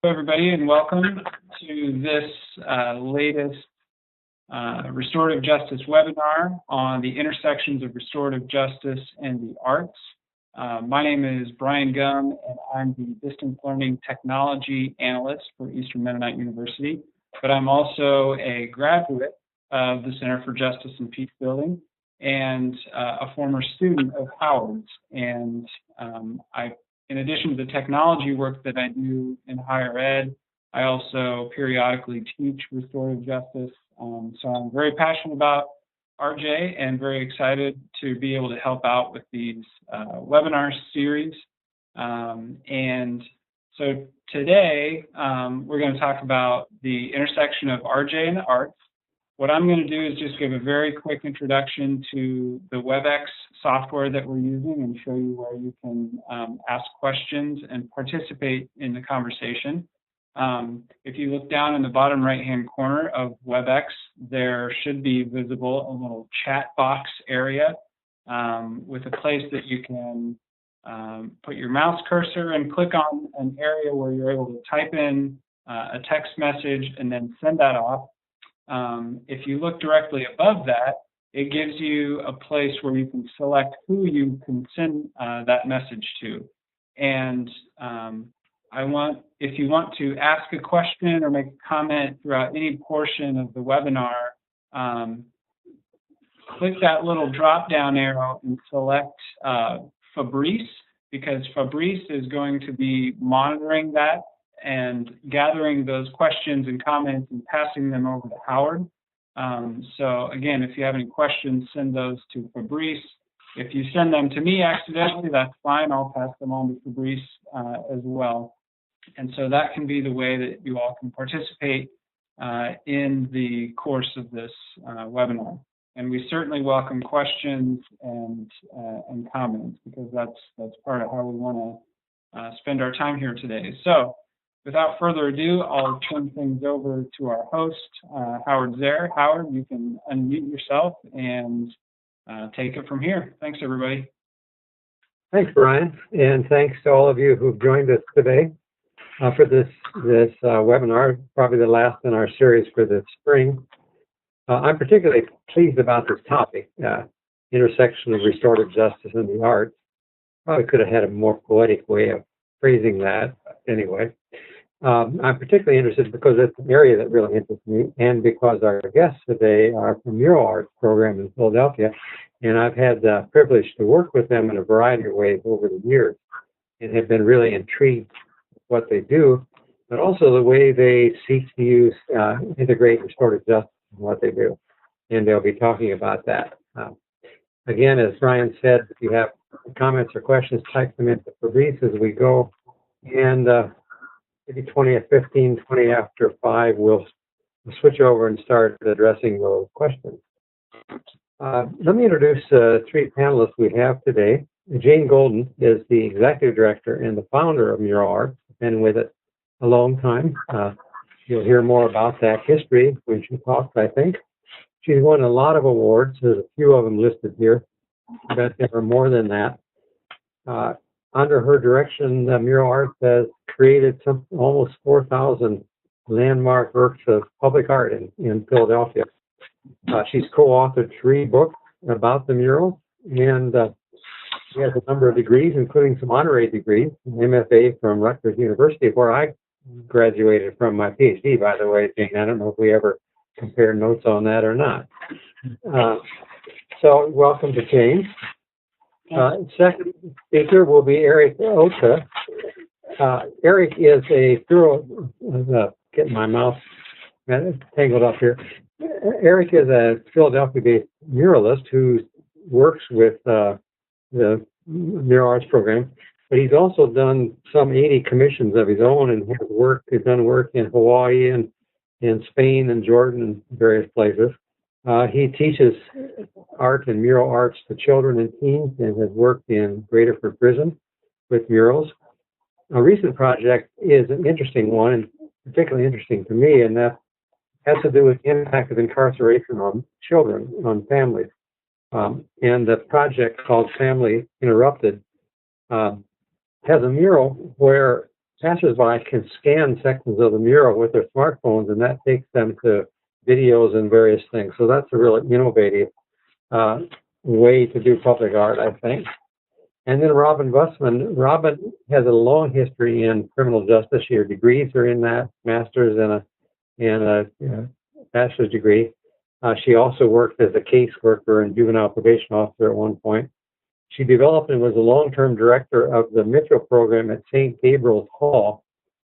Hello, everybody, and welcome to this latest Restorative Justice webinar on the intersections of restorative justice and the arts. My name is Brian Gum, and I'm the Distance Learning Technology Analyst for Eastern Mennonite University, but I'm also a graduate of the Center for Justice and Peace Building and a former student of Howard's. And in addition to the technology work that I do in higher ed, I also periodically teach restorative justice. So I'm very passionate about RJ and very excited to be able to help out with these webinar series. And so today, we're going to talk about the intersection of RJ and the arts. What I'm going to do is just give a very quick introduction to the WebEx software that we're using and show you where you can ask questions and participate in the conversation. If you look down in the bottom right-hand corner of WebEx, there should be visible a little chat box area with a place that you can put your mouse cursor and click on an area where you're able to type in a text message and then send that off. If you look directly above that, it gives you a place where you can select who you can send that message to. And if you want to ask a question or make a comment throughout any portion of the webinar, click that little drop-down arrow and select Fabrice, because Fabrice is going to be monitoring that and gathering those questions and comments and passing them over to Howard. So again, if you have any questions, send those to Fabrice. If you send them to me accidentally, that's fine. I'll pass them on to Fabrice as well. And so that can be the way that you all can participate in the course of this webinar. And we certainly welcome questions and comments, because that's part of how we want to spend our time here today. So without further ado, I'll turn things over to our host, Howard Zehr. Howard, you can unmute yourself and take it from here. Thanks, everybody. Thanks, Brian, and thanks to all of you who've joined us today for this webinar, probably the last in our series for this spring. I'm particularly pleased about this topic, intersection of restorative justice and the arts. Probably could have had a more poetic way of phrasing that, but anyway. I'm particularly interested because it's an area that really interests me, and because our guests today are from Mural Arts program in Philadelphia, and I've had the privilege to work with them in a variety of ways over the years, and have been really intrigued with what they do, but also the way they seek to use integrate restorative justice in what they do, and they'll be talking about that. Again, as Brian said, if you have comments or questions, type them into Fabrice as we go, and maybe 20 at 15, 20 after 5, we'll switch over and start addressing those questions. Let me introduce three panelists we have today. Jane Golden is the Executive Director and the founder of Mural Arts, been with it a long time. You'll hear more about that history when she talks, I think. She's won a lot of awards. There's a few of them listed here, but there are more than that. Under her direction, Mural Arts has created almost 4,000 landmark works of public art in Philadelphia. She's co-authored 3 books about the mural, and she has a number of degrees, including some honorary degrees, an MFA from Rutgers University, where I graduated from my PhD, by the way, Jane. I don't know if we ever compared notes on that or not. So welcome to Jane. Second speaker will be Eric Okdeh. Eric is a thorough, getting my mouth tangled up here. Eric is a Philadelphia-based muralist who works with the Mural Arts program, but he's also done some 80 commissions of his own, and he's done work in Hawaii and in Spain and Jordan and various places. He teaches art and mural arts to children and teens, and has worked in Graterford prison with murals. A recent project is an interesting one, and particularly interesting to me, and that has to do with the impact of incarceration on children, on families. And the project called Family Interrupted has a mural where passersby can scan sections of the mural with their smartphones, and that takes them to videos and various things. So that's a really innovative way to do public art, I think. And then Robyn Buseman. Robyn has a long history in criminal justice. Her degrees are in that, master's and a bachelor's degree. She also worked as a caseworker and juvenile probation officer at one point. She developed and was a long-term director of the Mural Program at St. Gabriel's Hall,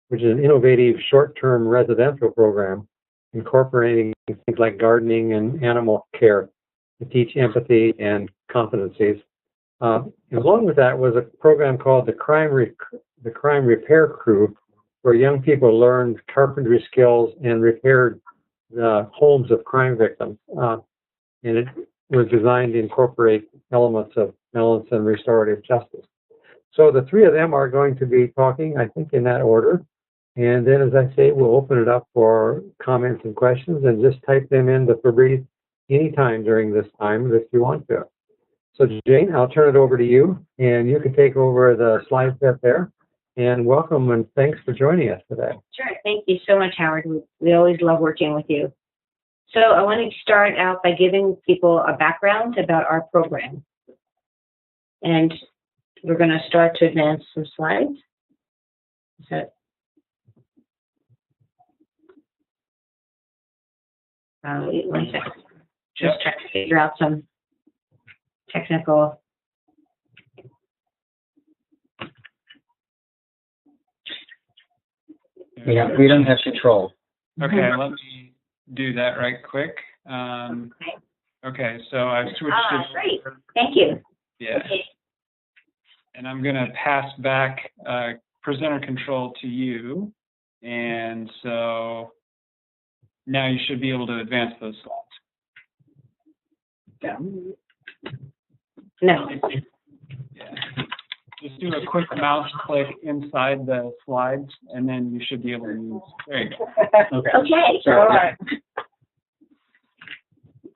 which is an innovative short-term residential program incorporating things like gardening and animal care to teach empathy and competencies. Along with that was a program called the Crime Repair Crew, where young people learned carpentry skills and repaired the homes of crime victims. And it was designed to incorporate elements of balance and restorative justice. So the three of them are going to be talking, I think, in that order. And then, as I say, we'll open it up for comments and questions, and just type them in the Febreze anytime during this time if you want to. So Jane, I'll turn it over to you, and you can take over the slide set there. And welcome, and thanks for joining us today. Sure. Thank you so much, Howard. We always love working with you. So I want to start out by giving people a background about our program. And we're going to start to advance some slides. So, wait 1 second. Just trying to figure out some technical. Yeah, we don't have control. Okay, let me do that right quick. Okay, so I've switched to... Great. Thank you. Yeah. Okay. And I'm going to pass back presenter control to you. And so now you should be able to advance those slides. Yeah. No. Yeah. Just do a quick mouse click inside the slides, and then you should be able to use. There you go. Okay. Sure.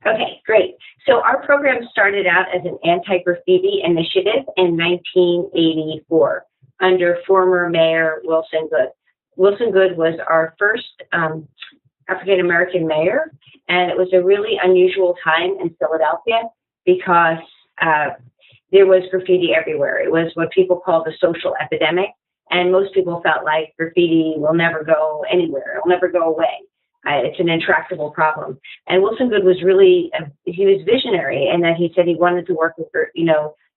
Okay, great. So our program started out as an anti-graffiti initiative in 1984 under former Mayor Wilson Goode. Wilson Goode was our first African-American mayor, and it was a really unusual time in Philadelphia because there was graffiti everywhere. It was what people call the social epidemic, and most people felt like graffiti will never go anywhere. It will never go away. It's an intractable problem. And Wilson Goode was really, he was visionary in that he said he wanted to work with,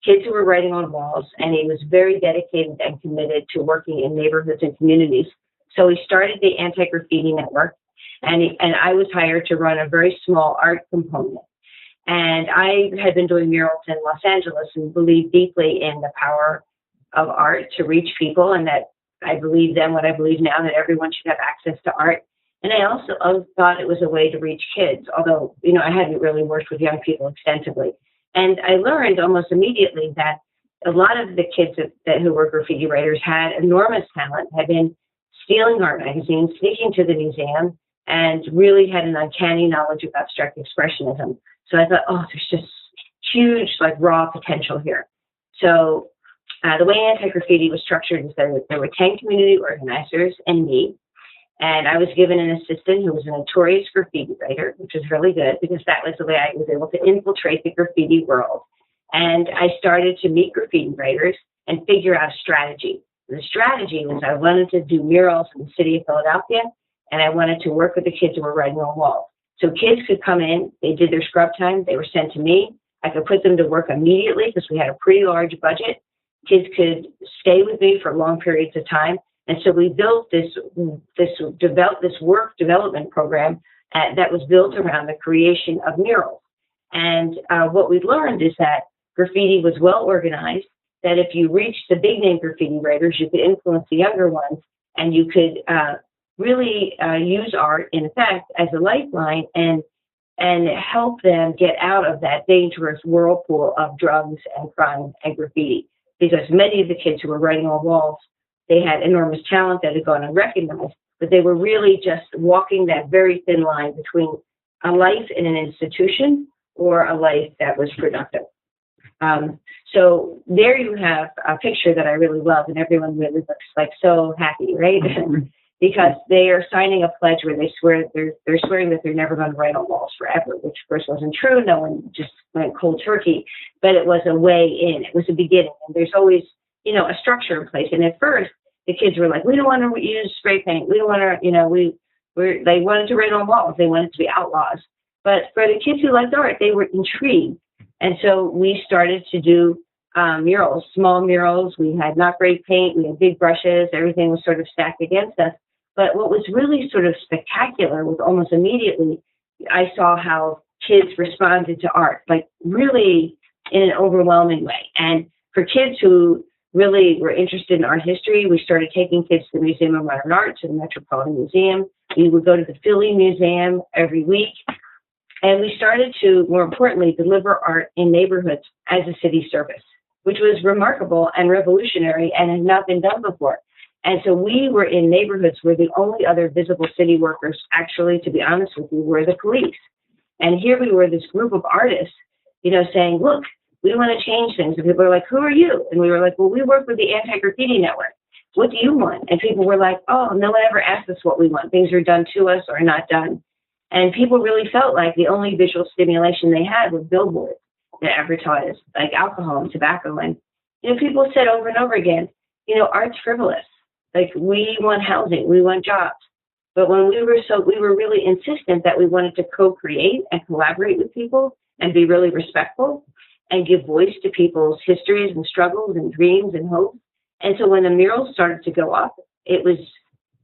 kids who were writing on walls, and he was very dedicated and committed to working in neighborhoods and communities. So he started the Anti-Graffiti Network, and I was hired to run a very small art component. And I had been doing murals in Los Angeles and believed deeply in the power of art to reach people, and that I believe then what I believe now, that everyone should have access to art. And I also thought it was a way to reach kids, although, I hadn't really worked with young people extensively. And I learned almost immediately that a lot of the kids who were graffiti writers had enormous talent, had been stealing art magazines, sneaking to the museum, and really had an uncanny knowledge of abstract expressionism. So I thought, there's just huge, raw potential here. So the way Anti-Graffiti was structured is that there were 10 community organizers and me. And I was given an assistant who was a notorious graffiti writer, which was really good because that was the way I was able to infiltrate the graffiti world. And I started to meet graffiti writers and figure out a strategy. The strategy was I wanted to do murals in the city of Philadelphia, and I wanted to work with the kids who were writing on walls. So kids could come in, they did their scrub time, they were sent to me. I could put them to work immediately because we had a pretty large budget. Kids could stay with me for long periods of time. And so we built this work development program that was built around the creation of murals. And what we learned is that graffiti was well organized, that if you reached the big name graffiti writers, you could influence the younger ones, and you could really use art, in effect, as a lifeline and help them get out of that dangerous whirlpool of drugs and crime and graffiti. Because many of the kids who were writing on walls, they had enormous talent that had gone unrecognized, but they were really just walking that very thin line between a life in an institution or a life that was productive. So there you have a picture that I really love, and everyone really looks like so happy, right? Because they are signing a pledge where they swear they're swearing that they're never going to write on walls forever, which of course wasn't true. No one just went cold turkey, but it was a way in. It was a beginning, and there's always, you know, a structure in place. And at first, the kids were like, we don't want to use spray paint. We don't want to, you know, they wanted to write on walls. They wanted to be outlaws. But for the kids who liked art, they were intrigued. And so we started to do murals, small murals. We had not great paint. We had big brushes. Everything was sort of stacked against us. But what was really sort of spectacular was almost immediately, I saw how kids responded to art, like really in an overwhelming way. And for kids who really were interested in art history, we started taking kids to the Museum of Modern Art, to the Metropolitan Museum. We would go to the Philly Museum every week. And we started to, more importantly, deliver art in neighborhoods as a city service, which was remarkable and revolutionary and had not been done before. And so we were in neighborhoods where the only other visible city workers, actually, to be honest with you, were the police. And here we were, this group of artists, you know, saying, look, we want to change things. And people were like, who are you? And we were like, well, we work with the Antigraffiti Network. What do you want? And people were like, oh, no one ever asked us what we want. Things are done to us or not done. And people really felt like the only visual stimulation they had was billboards that advertised like alcohol and tobacco. And, you know, people said over and over again, you know, art's frivolous. Like, we want housing, we want jobs. But when we were really insistent that we wanted to co-create and collaborate with people and be really respectful and give voice to people's histories and struggles and dreams and hopes. And so when the murals started to go up, it was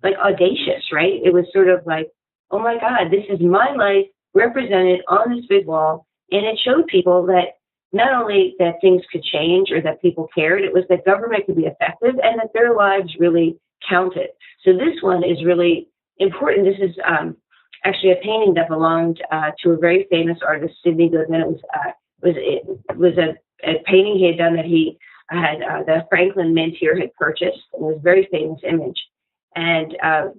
like audacious, right? It was sort of like, oh my God, this is my life represented on this big wall. And it showed people that not only that things could change or that people cared, it was that government could be effective and that their lives really counted. So this one is really important. This is actually a painting that belonged to a very famous artist, Sidney Guzman. It was a painting he had done that he had the Franklin Mint here had purchased. It was a very famous image. And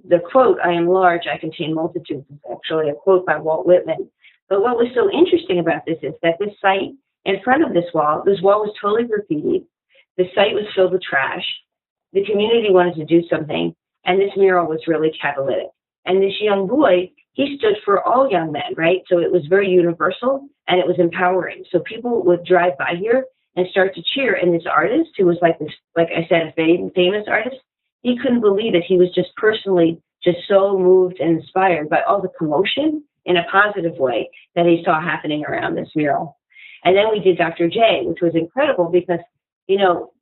the quote, "I am large, I contain multitudes," is actually a quote by Walt Whitman. But what was so interesting about this is that this site in front of this wall was totally graffitied. The site was filled with trash. The community wanted to do something, and this mural was really catalytic. And this young boy, he stood for all young men, right? So it was very universal, and it was empowering. So people would drive by here and start to cheer. And this artist, who was like this, like I said, a famous artist, he couldn't believe it. He was just personally just so moved and inspired by all the commotion in a positive way that he saw happening around this mural. And then we did Dr. J, which was incredible because, you know,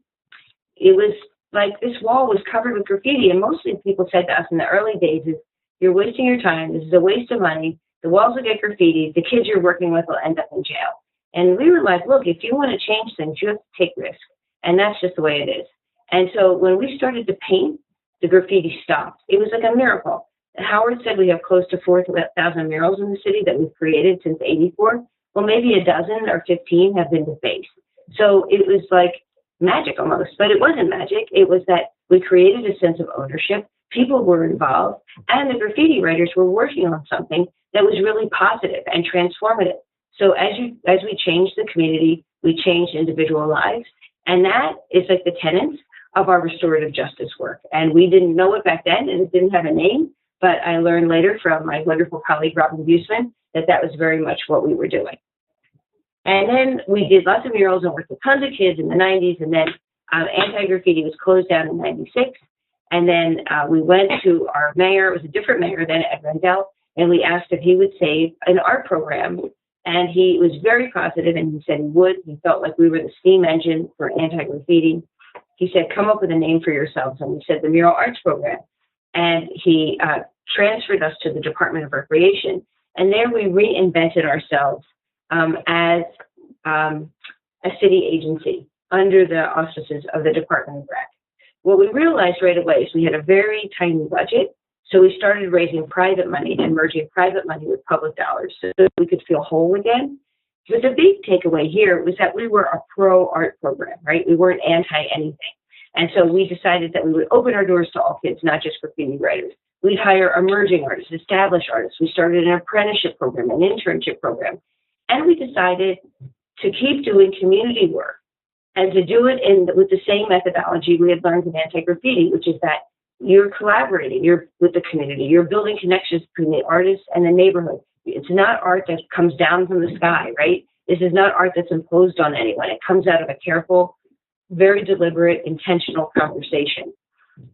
it was like this wall was covered with graffiti. And mostly people said to us in the early days is, you're wasting your time. This is a waste of money. The walls will get graffitied. The kids you're working with will end up in jail. And we were like, look, if you want to change things, you have to take risks. And that's just the way it is. And so when we started to paint, the graffiti stopped. It was like a miracle. Howard said we have close to 4,000 murals in the city that we've created since '84. Well, maybe a dozen or 15 have been defaced. So it was like magic almost, but it wasn't magic. It was that we created a sense of ownership. People were involved, and the graffiti writers were working on something that was really positive and transformative. So as we changed the community, we changed individual lives, and that is like the tenets of our restorative justice work. And we didn't know it back then, and it didn't have a name, but I learned later from my wonderful colleague, Robyn Buseman, that that was very much what we were doing. And then we did lots of murals and worked with tons of kids in the 90s, and then Antigraffiti was closed down in '96. And then we went to our mayor. It was a different mayor than Ed Rendell, and we asked if he would save an art program. And he was very positive, and he said he would. He felt like we were the steam engine for anti-graffiti. He said, come up with a name for yourselves. And we said the Mural Arts Program. And he transferred us to the Department of Recreation. And there we reinvented ourselves as a city agency under the auspices of the Department of Rec. What we realized right away is we had a very tiny budget, so we started raising private money and merging private money with public dollars so that we could feel whole again. But the big takeaway here was that we were a pro-art program, right? We weren't anti-anything. And so we decided that we would open our doors to all kids, not just graffiti writers. We'd hire emerging artists, established artists. We started an apprenticeship program, an internship program. And we decided to keep doing community work and to do it with the same methodology we had learned in anti-graffiti, which is that you're collaborating, you're with the community, you're building connections between the artists and the neighborhood. It's not art that comes down from the sky, right? This is not art that's imposed on anyone. It comes out of a careful, very deliberate, intentional conversation.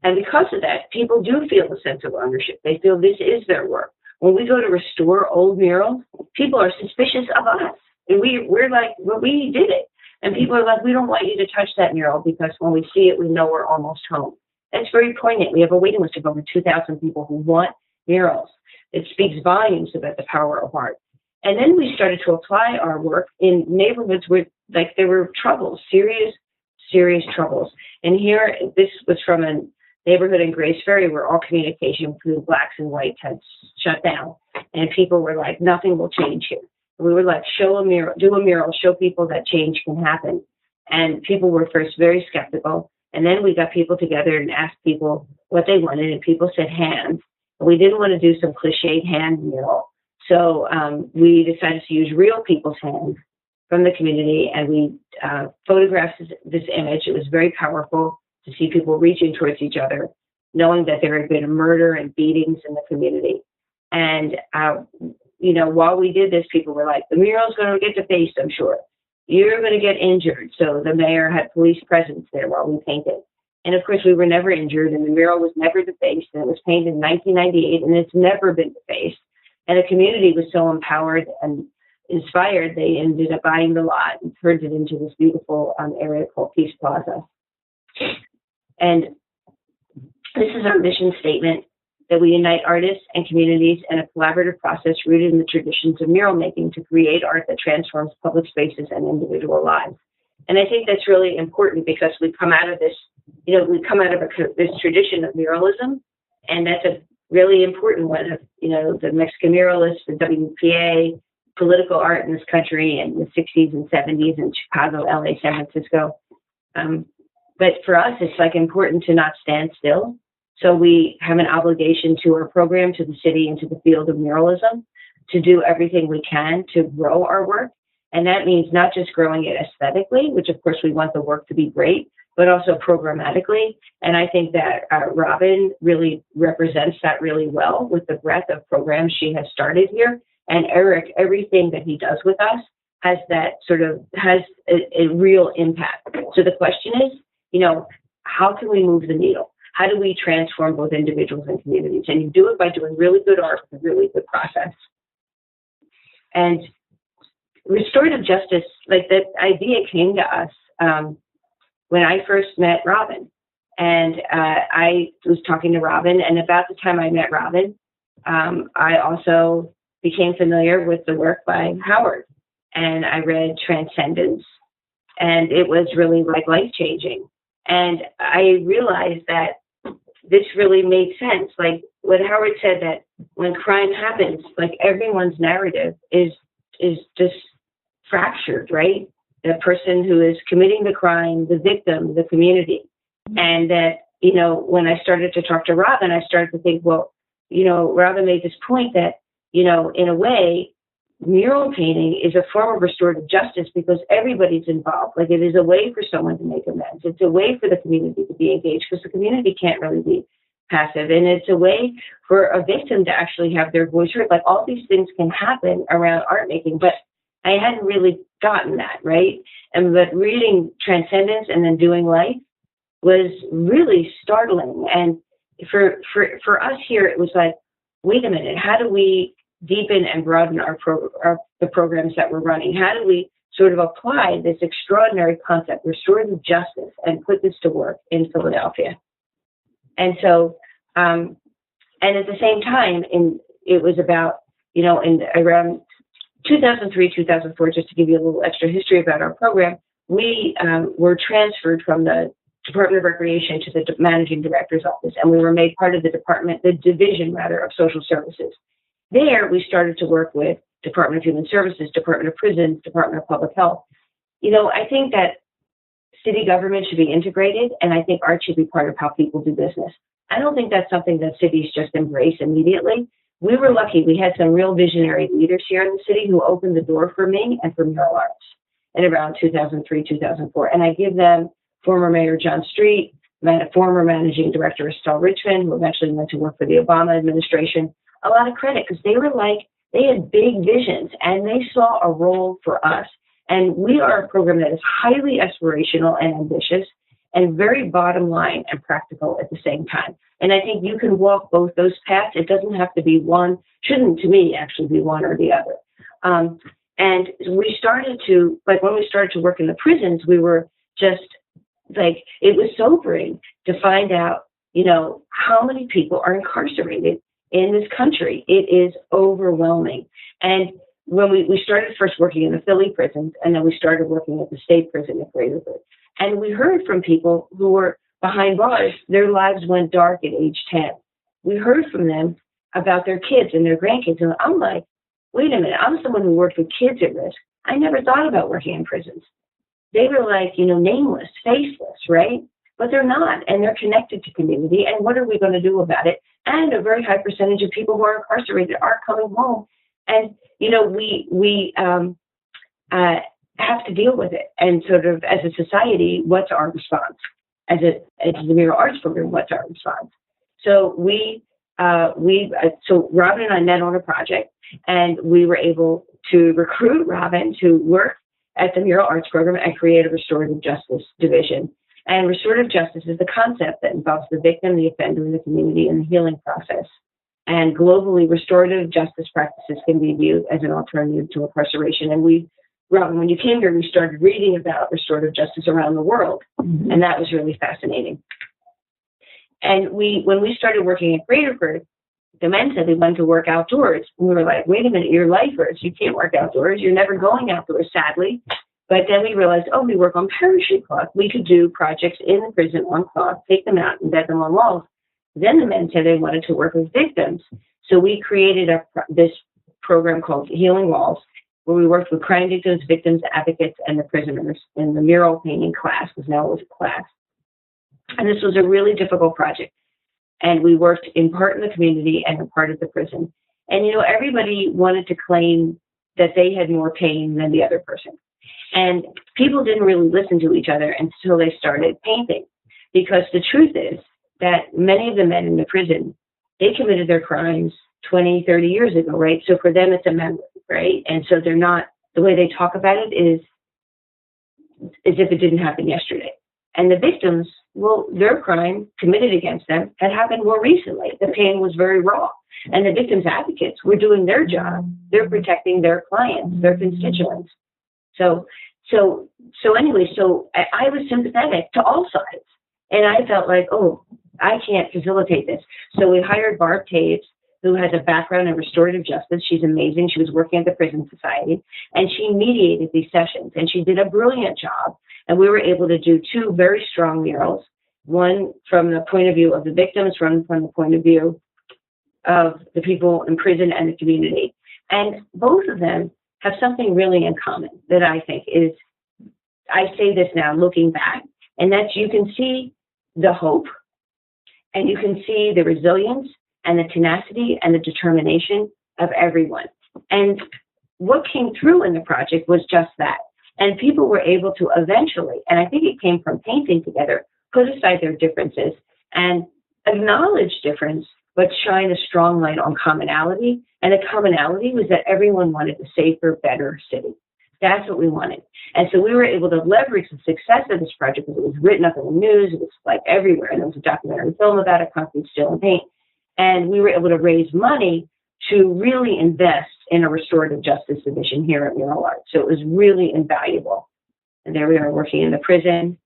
And because of that, people do feel a sense of ownership. They feel this is their work. When we go to restore old murals, people are suspicious of us. And we're like, well, we did it. And people are like, we don't want you to touch that mural because when we see it, we know we're almost home. That's very poignant. We have a waiting list of over 2,000 people who want murals. It speaks volumes about the power of art. And then we started to apply our work in neighborhoods where, like, there were troubles, serious troubles. And here, this was from a neighborhood in Grace Ferry where all communication between blacks and whites had shut down. And people were like, nothing will change here. We were like, show a mural, do a mural, show people that change can happen. And people were first very skeptical. And then we got people together and asked people what they wanted. And people said hands. And we didn't want to do some cliched hand mural. So we decided to use real people's hands from the community. And we photographed this image. It was very powerful to see people reaching towards each other, knowing that there had been a murder and beatings in the community. And, you know, while we did this, people were like, the mural's going to get defaced, I'm sure. You're going to get injured. So the mayor had police presence there while we painted. And of course, we were never injured, and the mural was never defaced. And it was painted in 1998, and it's never been defaced. And the community was so empowered and inspired, they ended up buying the lot and turned it into this beautiful area called Peace Plaza. And this is our mission statement, that we unite artists and communities in a collaborative process rooted in the traditions of mural making to create art that transforms public spaces and individual lives. And I think that's really important because we come out of this, you know, we come out of this tradition of muralism, and that's a really important one of, you know, the Mexican muralists, the WPA, political art in this country in the 60s and 70s in Chicago, LA, San Francisco. But for us, it's like important to not stand still. So we have an obligation to our program, to the city, and to the field of muralism to do everything we can to grow our work. And that means not just growing it aesthetically, which of course we want the work to be great, but also programmatically. And I think that Robyn really represents that really well with the breadth of programs she has started here. And Eric, everything that he does with us has that sort of, has a real impact. So the question is, you know, how can we move the needle? How do we transform both individuals and communities? And you do it by doing really good art with a really good process. And restorative justice, like that idea came to us when I first met Robyn. And I was talking to Robyn, and about the time I met Robyn, I also became familiar with the work by Howard. And I read Transcendence, and it was really like life-changing. And I realized that this really made sense. Like what Howard said, that when crime happens, like everyone's narrative is just fractured, right? The person who is committing the crime, the victim, the community. And that, you know, when I started to talk to Robyn, I started to think, well, you know, Robyn made this point that, you know, in a way, mural painting is a form of restorative justice because everybody's involved. Like it is a way for someone to make amends. It's a way for the community to be engaged because the community can't really be passive. And it's a way for a victim to actually have their voice heard. Like all these things can happen around art making, but I hadn't really gotten that, right? But reading Transcendence and then doing Life was really startling. And for us here, it was like, wait a minute, how do we deepen and broaden the programs that we're running? How do we sort of apply this extraordinary concept, restorative justice, and put this to work in Philadelphia? And so, and at the same time, it was about, you know, in around 2003, 2004, just to give you a little extra history about our program, we were transferred from the Department of Recreation to the Managing Director's office, and we were made part of the division of social services. There, we started to work with Department of Human Services, Department of Prisons, Department of Public Health. You know, I think that city government should be integrated, and I think art should be part of how people do business. I don't think that's something that cities just embrace immediately. We were lucky. We had some real visionary leaders here in the city who opened the door for me and for mural arts. in around 2003, 2004. And I give them former Mayor John Street, former Managing Director Estelle Richmond, who eventually went to work for the Obama administration, a lot of credit, because they were like, they had big visions and they saw a role for us. And we are a program that is highly aspirational and ambitious and very bottom line and practical at the same time. And I think you can walk both those paths. It doesn't have to be one, shouldn't to me actually be one or the other. And we started to, like when we started to work in the prisons, we were just like, it was sobering to find out, you know, how many people are incarcerated in this country. It is overwhelming. And when we started first working in the Philly prisons, and then we started working at the state prison at Graterford. And we heard from people who were behind bars, their lives went dark at age 10. We heard from them about their kids and their grandkids. And I'm like, wait a minute, I'm someone who worked with kids at risk. I never thought about working in prisons. They were like, you know, nameless, faceless, right? But they're not, and they're connected to community. And what are we going to do about it? And a very high percentage of people who are incarcerated are coming home. And, you know, we have to deal with it. And sort of as a society, what's our response? As the Mural Arts Program, what's our response? So so Robyn and I met on a project, and we were able to recruit Robyn to work at the Mural Arts Program and create a restorative justice division. And restorative justice is the concept that involves the victim, the offender, the community, and the healing process. And globally, restorative justice practices can be viewed as an alternative to incarceration. And Robyn, when you came here, we started reading about restorative justice around the world, and that was really fascinating. And when we started working at Graterford, the men said they wanted to work outdoors. And we were like, wait a minute, you're lifers. You can't work outdoors. You're never going outdoors, sadly. But then we realized, oh, we work on parachute cloth. We could do projects in the prison on cloth, take them out and bed them on walls. Then the men said they wanted to work with victims. So we created this program called Healing Walls, where we worked with crime victims, advocates, and the prisoners in the mural painting class, because now it was a class. And this was a really difficult project. And we worked in part in the community and in part at the prison. And, you know, everybody wanted to claim that they had more pain than the other person. And people didn't really listen to each other until they started painting. Because the truth is that many of the men in the prison, they committed their crimes 20, 30 years ago, right? So for them, it's a memory, right? And so they're not, the way they talk about it is as if it didn't happen yesterday. And the victims, well, their crime committed against them had happened more recently. The pain was very raw. And the victims' advocates were doing their job. They're protecting their clients, their constituents. So anyway, I was sympathetic to all sides. And I felt like, oh, I can't facilitate this. So we hired Barb Taves, who has a background in restorative justice. She's amazing. She was working at the Prison Society, and she mediated these sessions, and she did a brilliant job. And we were able to do two very strong murals, one from the point of view of the victims, one from the point of view of the people in prison and the community. And both of them have something really in common that I think is, I say this now looking back, and that's you can see the hope, and you can see the resilience and the tenacity and the determination of everyone. And what came through in the project was just that. And people were able to eventually, and I think it came from painting together, put aside their differences and acknowledge difference, but shine a strong light on commonality. And the commonality was that everyone wanted a safer, better city. That's what we wanted. And so we were able to leverage the success of this project because it was written up in the news. It was like everywhere. And there was a documentary film about it, Concrete, Steel, and Paint. And we were able to raise money to really invest in a restorative justice division here at Mural Art. So it was really invaluable. And there we are working in the prison.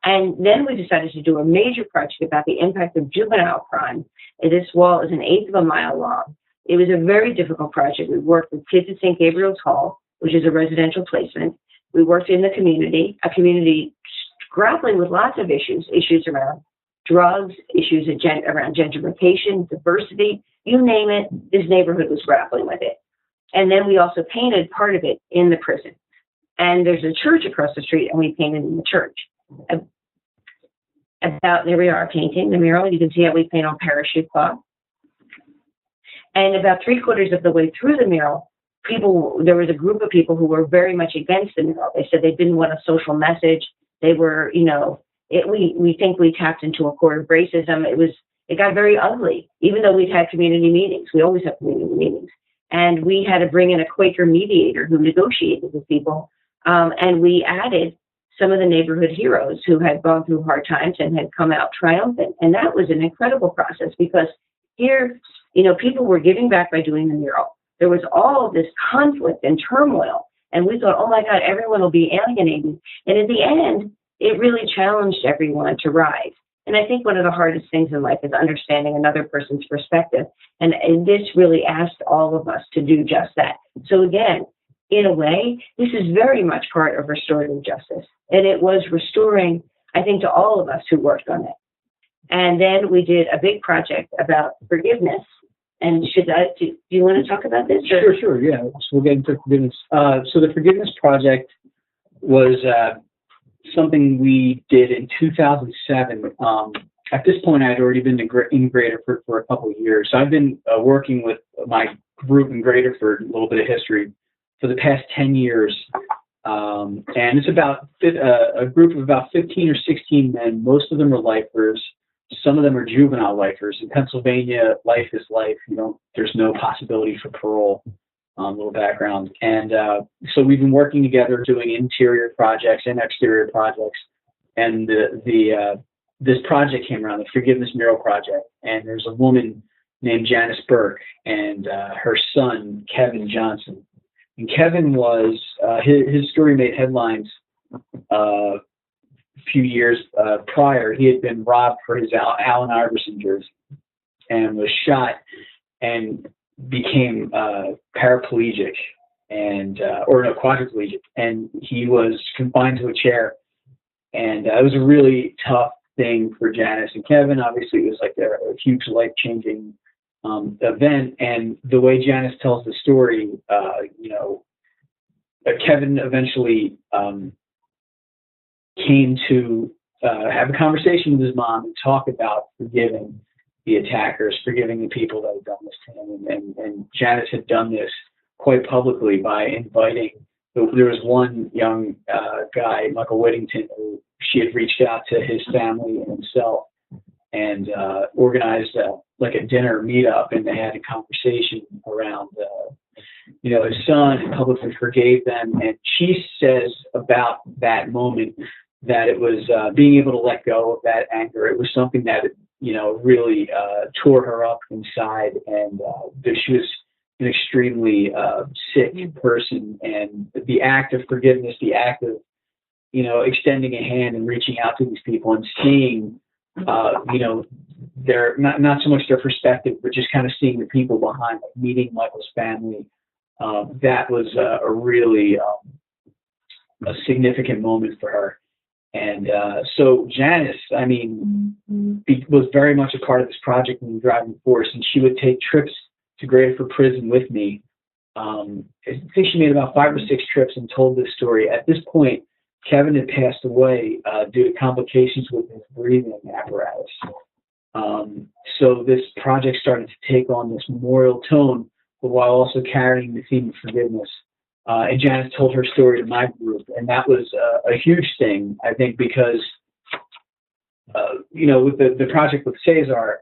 And then we decided to do a major project about the impact of juvenile crime. And this wall is 1/8 of a mile long. It was a very difficult project. We worked with kids at St. Gabriel's Hall, which is a residential placement. We worked in the community, a community grappling with lots of issues around drugs, issues around gentrification, diversity, you name it, this neighborhood was grappling with it. And then we also painted part of it in the prison. And there's a church across the street, and we painted in the church. There we are painting the mural. You can see how we paint on parachute cloth. And about 3/4 of the way through the mural, there was a group of people who were very much against the mural. They said they didn't want a social message. They were, we think we tapped into a core of racism. It got very ugly, even though we'd had community meetings. We always have community meetings. And we had to bring in a Quaker mediator who negotiated with people. And we added some of the neighborhood heroes who had gone through hard times and had come out triumphant. And that was an incredible process because here, people were giving back by doing the mural. There was all this conflict and turmoil. And we thought, oh my God, everyone will be alienated. And at the end, it really challenged everyone to rise. And I think one of the hardest things in life is understanding another person's perspective. And this really asked all of us to do just that. So again, in a way, this is very much part of restorative justice. And it was restoring, I think, to all of us who worked on it. And then we did a big project about forgiveness. And do you want to talk about this? Or? Sure, yeah. So we'll get into forgiveness. So the Forgiveness Project was something we did in 2007. At this point, I had already been in Graterford for a couple of years. So I've been working with my group in Graterford, a little bit of history, for the past 10 years. And it's about a group of about 15 or 16 men. Most of them are lifers. Some of them are juvenile lifers. In Pennsylvania, life is life. There's no possibility for parole. Little background. And so we've been working together doing interior projects and exterior projects. And this project came around, the Forgiveness Mural Project. And there's a woman named Janice Burke and her son, Kevin Johnson. And Kevin was, his story made headlines a few years prior. He had been robbed for his Allen Iverson jersey and was shot and became paraplegic or quadriplegic, and he was confined to a chair. And it was a really tough thing for Janice and Kevin. Obviously, it was like a huge life-changing event. And the way Janice tells the story, Kevin eventually came to have a conversation with his mom and talk about forgiving the attackers, forgiving the people that had done this to him. And Janice had done this quite publicly by inviting, there was one young guy, Michael Whittington, who she had reached out to his family and himself and organized like a dinner meetup, and they had a conversation around his son, and publicly forgave them. And she says about that moment that it was being able to let go of that anger. It was something that really tore her up inside, and she was an extremely sick person. And the act of forgiveness, the act of, extending a hand and reaching out to these people and seeing, their, not so much their perspective, but just kind of seeing the people behind, like meeting Michael's family, that was a really a significant moment for her. And so Janice, was very much a part of this project and the driving force, and she would take trips to Graterford Prison with me. I think she made about 5 or 6 trips and told this story. At this point, Kevin had passed away due to complications with his breathing apparatus. So this project started to take on this memorial tone, but while also carrying the theme of forgiveness. And Janice told her story to my group, and that was a huge thing, I think, because, with the project with Zehr,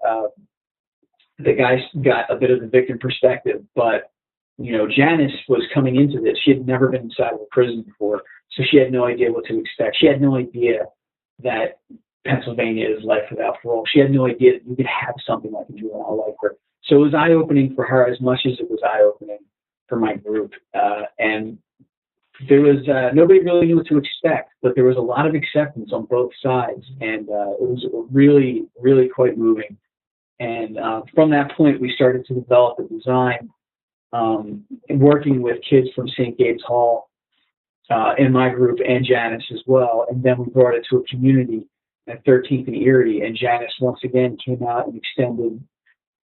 the guys got a bit of the victim perspective, but, Janice was coming into this. She had never been inside of a prison before, so she had no idea what to expect. She had no idea that Pennsylvania is life without parole. She had no idea that you could have something like a juvenile lifer. So it was eye-opening for her as much as it was eye-opening for my group. And there was, nobody really knew what to expect, but there was a lot of acceptance on both sides. And it was really, really quite moving. And from that point, we started to develop a design and working with kids from St. Gabe's Hall in my group and Janice as well. And then we brought it to a community at 13th and Erie. And Janice once again came out and extended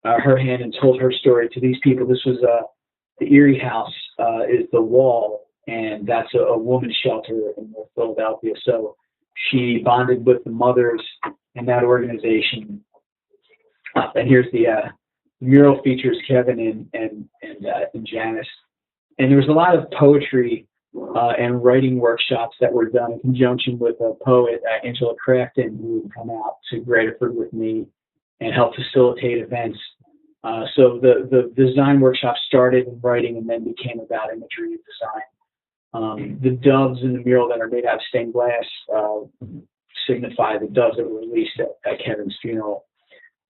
her hand and told her story to these people. This was the Erie House is the wall, and that's a woman's shelter in North Philadelphia. So she bonded with the mothers in that organization. And here's the mural features Kevin and Janice. And there was a lot of poetry and writing workshops that were done in conjunction with a poet, Angela Crafton, who would come out to Graterford with me and help facilitate events. So the design workshop started in writing and then became about imagery and design. The doves in the mural that are made out of stained glass signify the doves that were released at Kevin's funeral.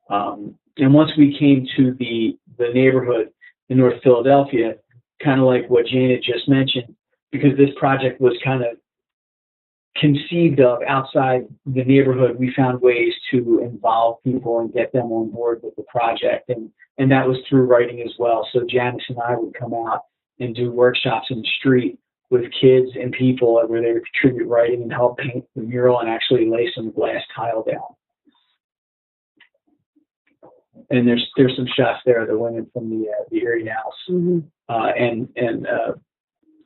And once we came to the neighborhood in North Philadelphia, kind of like what Jane had just mentioned, because this project was kind of conceived of outside the neighborhood, we found ways to involve people and get them on board with the project. And that was through writing as well. So Janice and I would come out and do workshops in the street with kids and people where they would contribute writing and help paint the mural and actually lay some glass tile down. And there's some shots there of the women from the Erie House. Mm-hmm.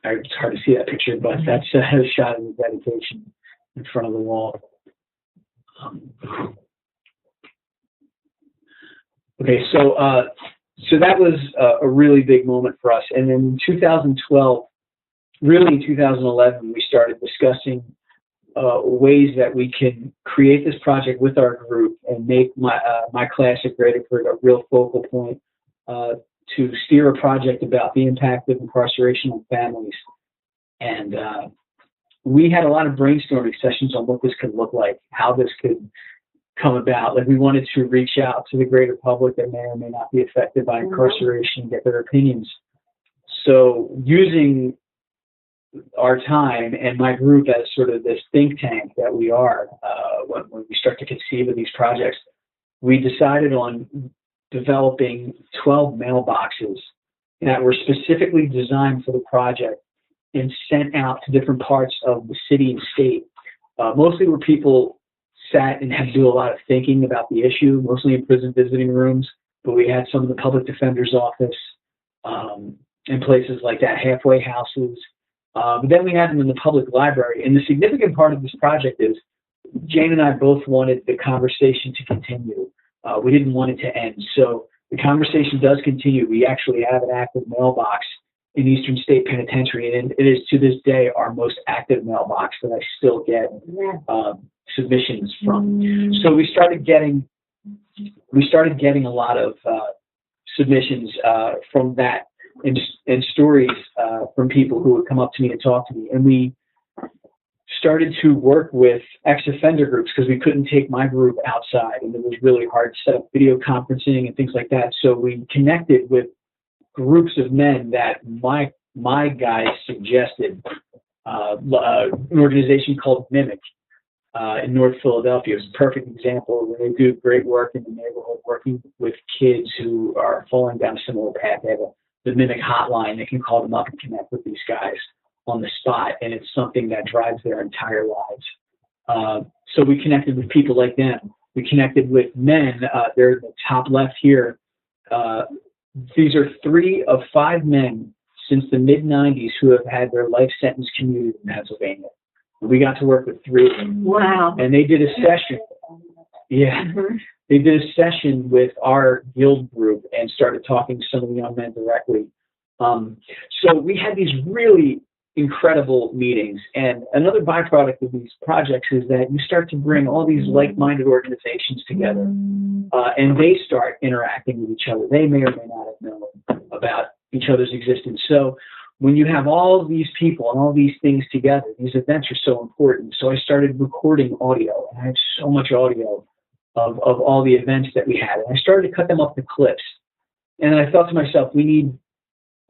It's hard to see that picture, but that's a shot of the dedication in front of the wall. Okay, so that was a really big moment for us. And then in 2012, really in 2011, we started discussing ways that we can create this project with our group and make my class at Graterford a real focal point to steer a project about the impact of incarceration on families. And we had a lot of brainstorming sessions on what this could look like, how this could come about. Like, we wanted to reach out to the greater public that may or may not be affected by incarceration and get their opinions. So using our time and my group as sort of this think tank that we are, when we start to conceive of these projects, we decided on developing 12 mailboxes that were specifically designed for the project and sent out to different parts of the city and state, mostly where people sat and had to do a lot of thinking about the issue, mostly in prison visiting rooms, but we had some of the public defender's office and places like that, halfway houses. But then we had them in the public library. And the significant part of this project is Jane and I both wanted the conversation to continue. We didn't want it to end. So the conversation does continue. We actually have an active mailbox in Eastern State Penitentiary, and it is to this day our most active mailbox that I still get submissions from. So we started getting a lot of submissions from that and stories from people who would come up to me and talk to me. And we started to work with ex-offender groups because we couldn't take my group outside, and it was really hard to set up video conferencing and things like that. So we connected with groups of men that my guys suggested, an organization called Mimic in North Philadelphia. It was a perfect example where they do great work in the neighborhood, working with kids who are falling down a similar path. They have the Mimic hotline. They can call them up and connect with these guys on the spot, and it's something that drives their entire lives. So we connected with people like them. We connected with men. They're in the top left here. These are 3 of 5 men since the mid-90s who have had their life sentence commuted in Pennsylvania. We got to work with 3 of them. Wow. And they did a session. Yeah. Mm-hmm. They did a session with our guild group and started talking to some of the young men directly. So we had these really incredible meetings. And another byproduct of these projects is that you start to bring all these like-minded organizations together, and they start interacting with each other. They may or may not have known about each other's existence. So when you have all these people and all these things together, these events are so important. So I started recording audio, and I have so much audio of all the events that we had. And I started to cut them up to clips. And I thought to myself, we need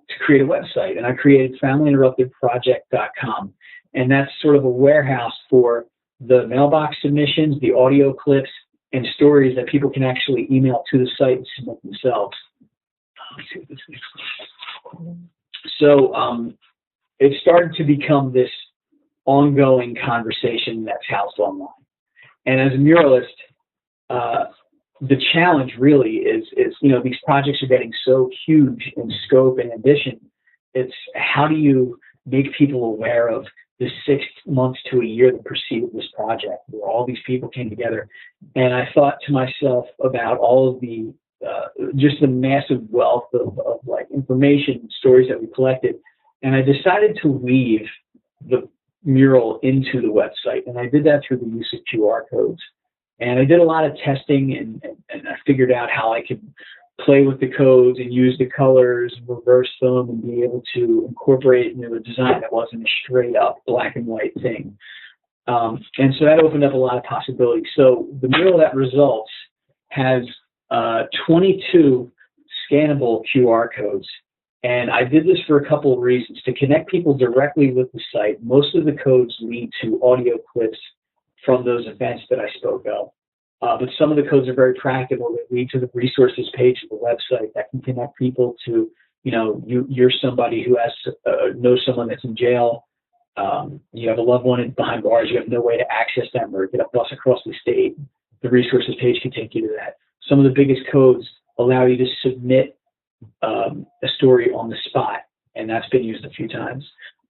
to create a website. And I created familyinterruptedproject.com. And that's sort of a warehouse for the mailbox submissions, the audio clips, and stories that people can actually email to the site and submit themselves. Let's see what this is. So it started to become this ongoing conversation that's housed online. And as a muralist, the challenge really is, you know, these projects are getting so huge in scope and ambition. It's how do you make people aware of the 6 months to a year that preceded this project, where all these people came together. And I thought to myself about all of the, just the massive wealth of like information and stories that we collected. And I decided to weave the mural into the website. And I did that through the use of QR codes. And I did a lot of testing, and I figured out how I could play with the codes and use the colors, and reverse them, and be able to incorporate it into a design that wasn't a straight up black and white thing. And so that opened up a lot of possibilities. So the mural that results has 22 scannable QR codes. And I did this for a couple of reasons. To connect people directly with the site, most of the codes lead to audio clips from those events that I spoke of. But some of the codes are very practical. They lead to the resources page of the website that can connect people to, you're somebody who knows someone that's in jail. You have a loved one behind bars. You have no way to access them or get a bus across the state. The resources page can take you to that. Some of the biggest codes allow you to submit a story on the spot, and that's been used a few times.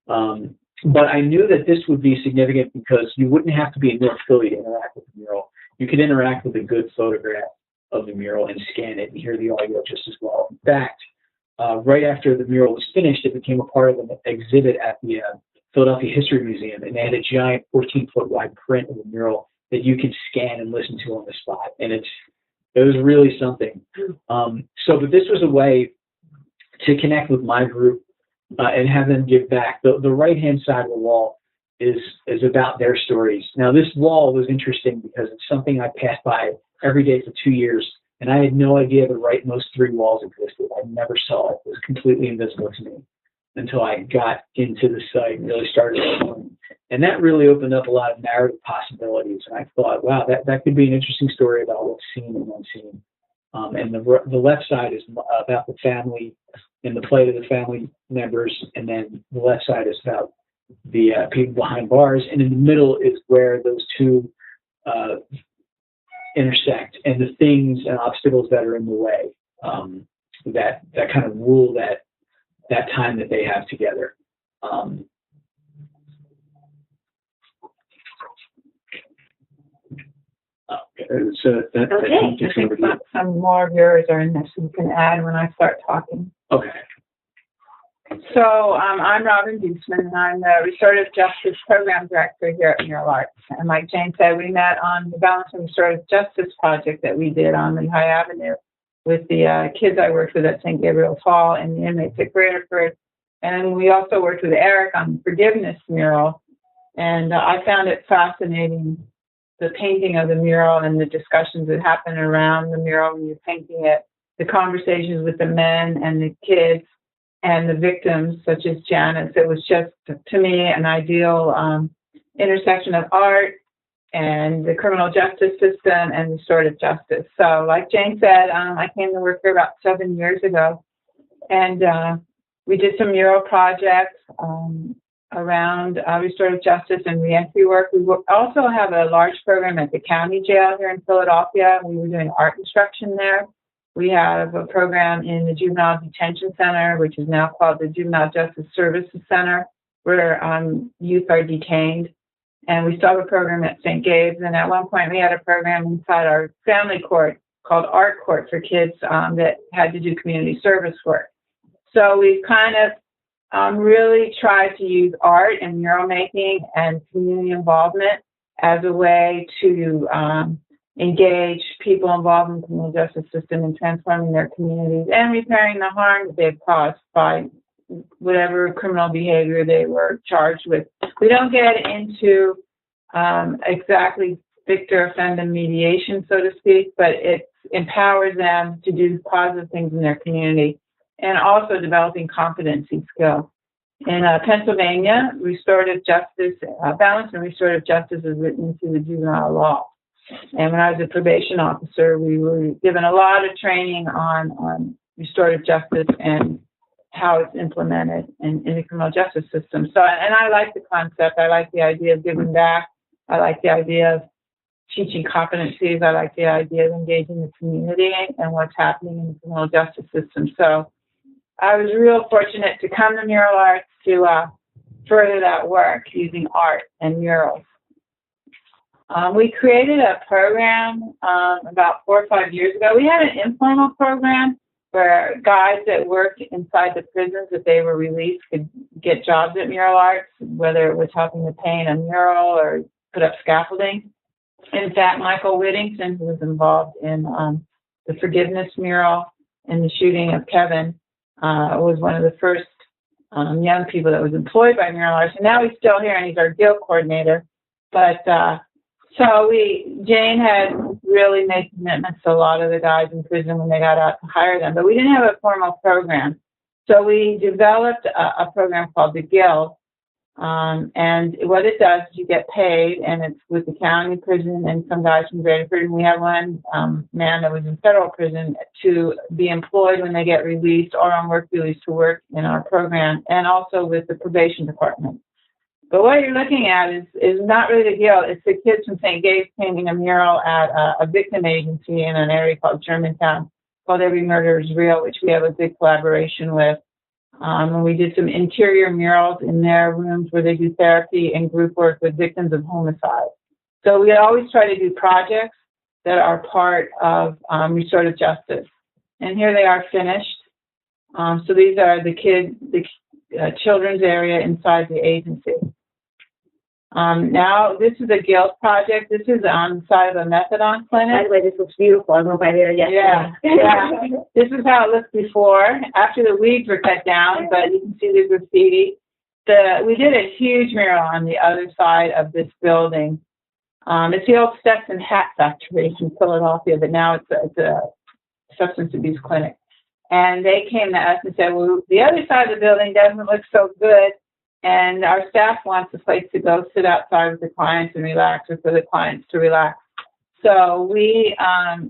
But I knew that this would be significant because you wouldn't have to be in North Philly to interact with the mural. You could interact with a good photograph of the mural and scan it and hear the audio just as well. In fact, right after the mural was finished, it became a part of an exhibit at the Philadelphia History Museum, and they had a giant 14-foot wide print of the mural that you can scan and listen to on the spot. And it was really something. But this was a way to connect with my group and have them give back. The right-hand side of the wall is about their stories. Now, this wall was interesting because it's something I passed by every day for 2 years, and I had no idea the rightmost 3 walls existed. I never saw it. It was completely invisible to me until I got into the site and really started exploring. And that really opened up a lot of narrative possibilities. And I thought, wow, that could be an interesting story about what's seen and unseen. And the left side is about the family and the plight of the family members. And then the left side is about the people behind bars. And in the middle is where those two intersect, and the things and obstacles that are in the way that kind of rule that time that they have together. So I think some more of yours are in this you can add when I start talking. Okay. So I'm Robyn Buseman, and I'm the Restorative Justice Program Director here at Mural Arts. And like Jane said, we met on the Balance and Restorative Justice Project that we did on Lehigh Avenue with the kids I worked with at St. Gabriel's Hall and the inmates at Graterford. And we also worked with Eric on the Forgiveness mural. And I found it fascinating, the painting of the mural and the discussions that happen around the mural when you're painting it, the conversations with the men and the kids and the victims, such as Janice. It was just, to me, an ideal intersection of art and the criminal justice system and restorative justice. So like Jane said, I came to work here about 7 years ago, and we did some mural projects around restorative justice and reentry work. We also have a large program at the county jail here in Philadelphia. We were doing art instruction there. We have a program in the Juvenile Detention Center, which is now called the Juvenile Justice Services Center, where youth are detained. And we still have a program at St. Gabe's. And at one point, we had a program inside our family court called Art Court for kids that had to do community service work. So we've kind of really tried to use art and mural making and community involvement as a way to engage people involved in the criminal justice system in transforming their communities and repairing the harm that they've caused by whatever criminal behavior they were charged with. We don't get into exactly victor-offender mediation, so to speak, but it empowers them to do positive things in their community and also developing competency skills. In Pennsylvania, restorative justice, balance and restorative justice is written into the juvenile law. And when I was a probation officer, we were given a lot of training on restorative justice and how it's implemented in the criminal justice system. So, and I like the concept. I like the idea of giving back. I like the idea of teaching competencies. I like the idea of engaging the community and what's happening in the criminal justice system. So I was real fortunate to come to Mural Arts to further that work using art and murals. We created a program about 4 or 5 years ago. We had an informal program where guys that worked inside the prisons, if they were released, could get jobs at Mural Arts, whether it was helping to paint a mural or put up scaffolding. In fact, Michael Whittington, who was involved in the forgiveness mural and the shooting of Kevin, was one of the first young people that was employed by Mural Arts. And now he's still here, and he's our guild coordinator. But so Jane had really made commitments to a lot of the guys in prison when they got out to hire them, but we didn't have a formal program. So we developed a program called the Guild, and what it does is you get paid, and it's with the county prison and some guys from Graterford. And we have one man that was in federal prison to be employed when they get released or on work release to work in our program, and also with the probation department. But what you're looking at is not really the Guild. It's the kids from St. Gabe's painting a mural at a victim agency in an area called Germantown called Every Murder is Real, which we have a big collaboration with. And we did some interior murals in their rooms where they do therapy and group work with victims of homicide. So we always try to do projects that are part of restorative justice. And here they are finished. So these are the children's area inside the agency. Now, this is a Guild project. This is on the side of a methadone clinic. By the way, this looks beautiful. I went by there yesterday. Yeah. This is how it looked before, after the weeds were cut down, but you can see the graffiti. We did a huge mural on the other side of this building. It's the old Stetson Hat Factory in Philadelphia, but now it's a substance abuse clinic. And they came to us and said, well, the other side of the building doesn't look so good, and our staff wants a place to go sit outside with the clients and relax, or for the clients to relax. So we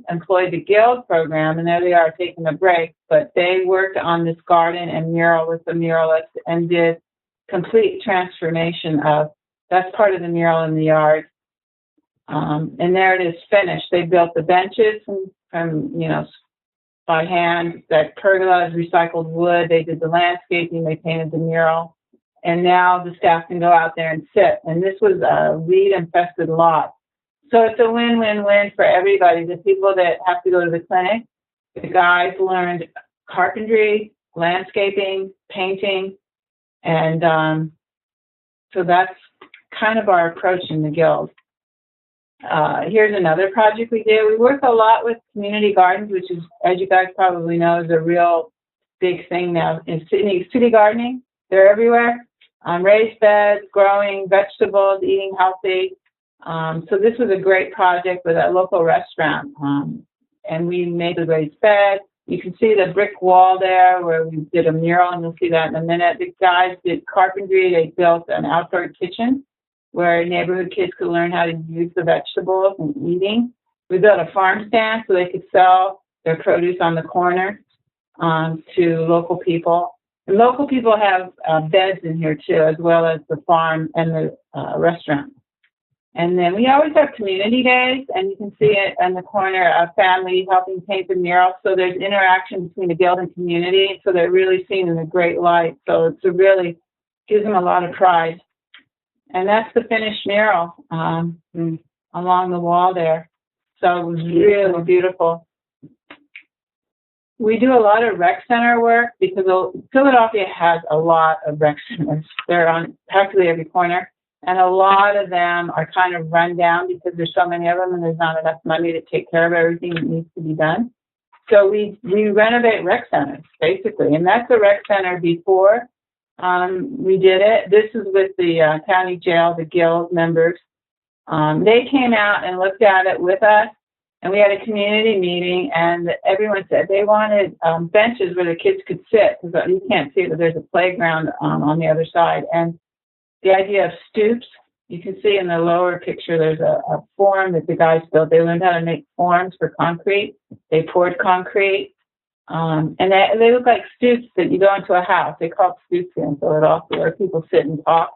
employed the Guild program, and there they are taking a break, but they worked on this garden and mural with the muralist and did complete transformation of, that's part of the mural in the yard. And there it is finished. They built the benches from by hand. That pergola is recycled wood. They did the landscaping. They painted the mural. And now the staff can go out there and sit. And this was a weed-infested lot. So it's a win-win-win for everybody. The people that have to go to the clinic, the guys learned carpentry, landscaping, painting, and so that's kind of our approach in the Guild. Here's another project we did. We work a lot with community gardens, which is, as you guys probably know, is a real big thing now in city gardening. They're everywhere. Raised beds, growing vegetables, eating healthy. So this was a great project with a local restaurant. And we made the raised bed. You can see the brick wall there where we did a mural, and you'll see that in a minute. The guys did carpentry. They built an outdoor kitchen where neighborhood kids could learn how to use the vegetables and eating. We built a farm stand so they could sell their produce on the corner to local people. And local people have beds in here too, as well as the farm and the restaurant. And then we always have community days, and you can see it in the corner, a family helping paint the mural. So there's interaction between the Guild and community, so they're really seen in a great light. So it's really gives them a lot of pride. And that's the finished mural along the wall there. So it was really beautiful. We do a lot of rec center work because Philadelphia has a lot of rec centers. They're on practically every corner. And a lot of them are kind of run down because there's so many of them and there's not enough money to take care of everything that needs to be done. So we renovate rec centers, basically. And that's a rec center before we did it. This is with the county jail, the Guild members. They came out and looked at it with us, and we had a community meeting, and everyone said they wanted benches where the kids could sit, because you can't see it, but there's a playground on the other side. And the idea of stoops, you can see in the lower picture, there's a form that the guys built. They learned how to make forms for concrete. They poured concrete. And they look like stoops that you go into a house. They call it stoops in Philadelphia, where people sit and talk.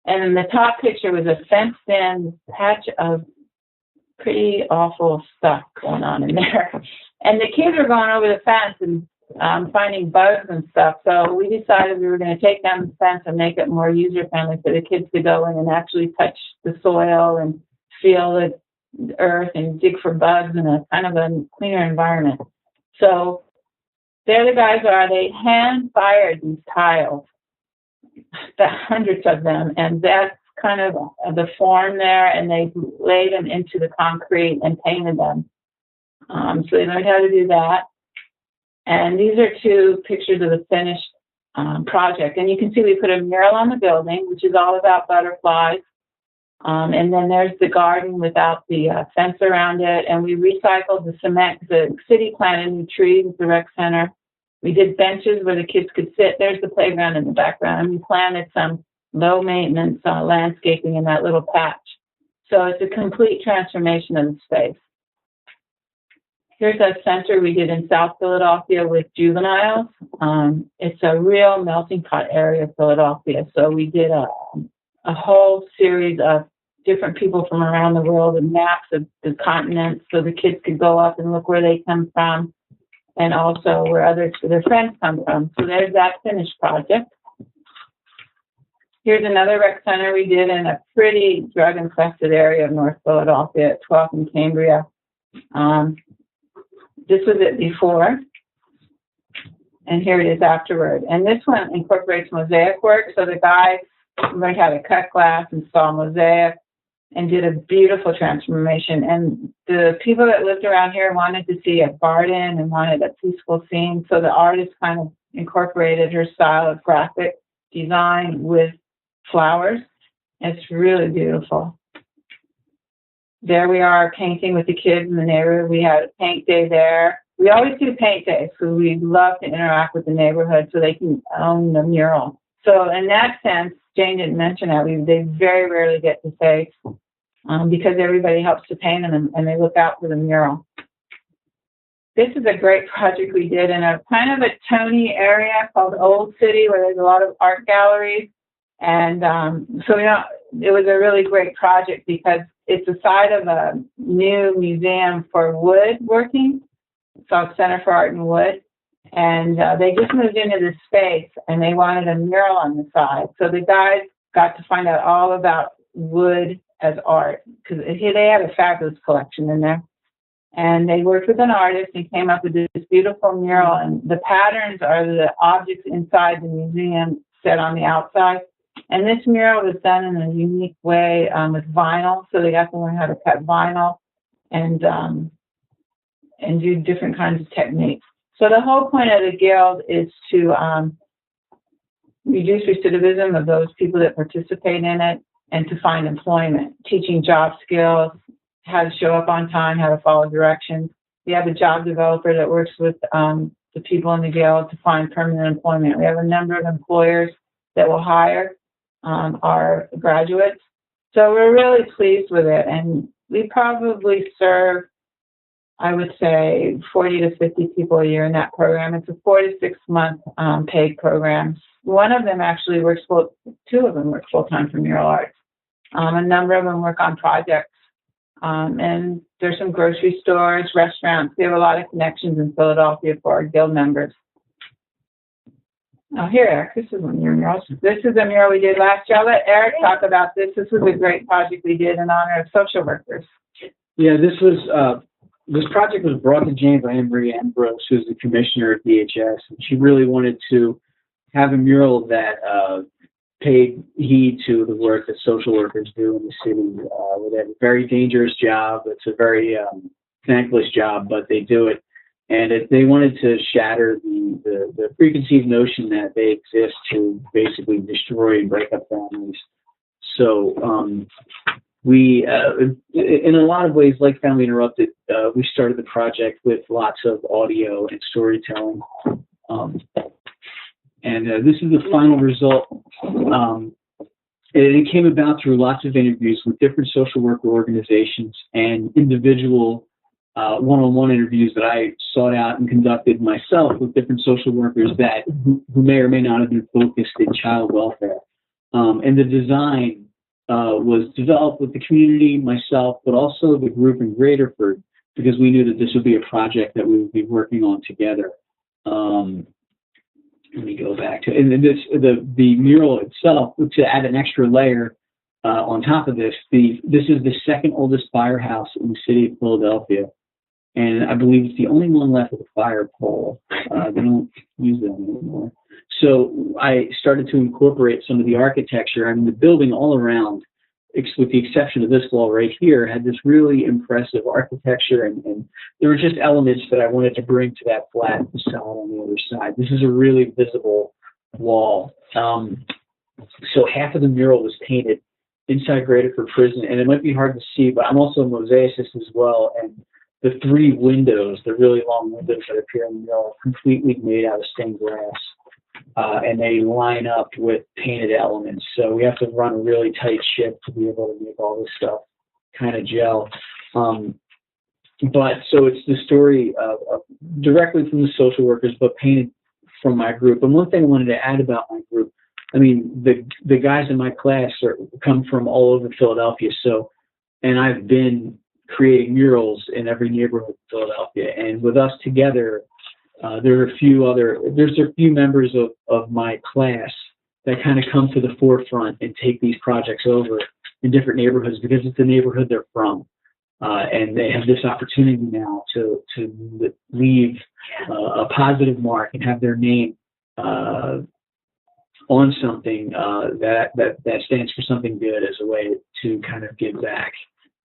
And in the top picture was a fenced-in patch of pretty awful stuff going on in there. And the kids were going over the fence and finding bugs and stuff. So we decided we were going to take down the fence and make it more user-friendly for the kids to go in and actually touch the soil and feel the earth and dig for bugs in a kind of a cleaner environment. So there the guys are. They hand-fired these tiles, the hundreds of them, and that's kind of the form there, and they laid them into the concrete and painted them. So they learned how to do that. And these are two pictures of the finished project. And you can see we put a mural on the building, which is all about butterflies. And then there's the garden without the fence around it. And we recycled the cement. The city planted new trees at the rec center. We did benches where the kids could sit. There's the playground in the background. And we planted some low-maintenance landscaping in that little patch. So it's a complete transformation of the space. Here's a center we did in South Philadelphia with juveniles. It's a real melting pot area of Philadelphia. So we did a whole series of different people from around the world and maps of the continents so the kids could go up and look where they come from and also where their friends come from. So there's that finished project. Here's another rec center we did in a pretty drug-infested area of North Philadelphia at 12th and Cambria. This was it before, and here it is afterward. And this one incorporates mosaic work. So the guys learned how to cut glass, install mosaic, and did a beautiful transformation. And the people that lived around here wanted to see a garden and wanted a peaceful scene. So the artist kind of incorporated her style of graphic design with flowers. It's really beautiful. There we are painting with the kids in the neighborhood. We had a paint day there. We always do paint days, so we love to interact with the neighborhood so they can own the mural. So in that sense, Jane didn't mention that. They very rarely get to say because everybody helps to paint them and they look out for the mural. This is a great project we did in a kind of a Tony area called Old City where there's a lot of art galleries. And so it was a really great project because it's the site of a new museum for woodworking. It's called Center for Art and Wood. And they just moved into this space and they wanted a mural on the side. So the guys got to find out all about wood as art because they had a fabulous collection in there. And they worked with an artist and came up with this beautiful mural. And the patterns are the objects inside the museum set on the outside. And this mural was done in a unique way with vinyl. So they got to learn how to cut vinyl and do different kinds of techniques. So the whole point of the guild is to reduce recidivism of those people that participate in it and to find employment, teaching job skills, how to show up on time, how to follow directions. We have a job developer that works with the people in the guild to find permanent employment. We have a number of employers that will hire our graduates. So we're really pleased with it. And we probably serve, I would say, 40 to 50 people a year in that program. It's a 4 to 6 month paid program. One of them actually works two of them work full-time for Mural Arts. A number of them work on projects. And there's some grocery stores, restaurants. We have a lot of connections in Philadelphia for our guild members. Oh, here, Eric, this is one of your murals. This is a mural we did last year. I'll let Eric talk about this. This was a great project we did in honor of social workers. Yeah, this project was brought to Jane by Anne-Marie Ambrose, who's the commissioner at DHS, and she really wanted to have a mural that paid heed to the work that social workers do in the city. They have a very dangerous job. It's a very thankless job, but they do it. And they wanted to shatter the preconceived notion that they exist to basically destroy and break up families. So we, in a lot of ways, like Family Interrupted, we started the project with lots of audio and storytelling. And this is the final result. It came about through lots of interviews with different social worker organizations and individual one-on-one interviews that I sought out and conducted myself with different social workers who may or may not have been focused in child welfare. And the design was developed with the community, myself, but also the group in Graterford, because we knew that this would be a project that we would be working on together. Let me go back to it. And the mural itself, to add an extra layer on top of this, this is the second oldest firehouse in the city of Philadelphia. and I believe it's the only one left with a fire pole. They don't use them anymore. So I started to incorporate some of the architecture. I mean, the building all around, with the exception of this wall right here, had this really impressive architecture, and there were just elements that I wanted to bring to that flat facade on the other side. This is a really visible wall. So half of the mural was painted inside Graterford Prison, and it might be hard to see, but I'm also a mosaicist as well, and the 3 windows, the really long windows that appear in the mural, are completely made out of stained glass. And they line up with painted elements. So we have to run a really tight ship to be able to make all this stuff kind of gel. But so it's the story directly from the social workers, but painted from my group. And one thing I wanted to add about my group, I mean, the guys in my class come from all over Philadelphia. So, and I've been creating murals in every neighborhood in Philadelphia. And with us together, there's a few members of my class that kind of come to the forefront and take these projects over in different neighborhoods because it's the neighborhood they're from. And they have this opportunity now to leave a positive mark and have their name on something that stands for something good as a way to kind of give back.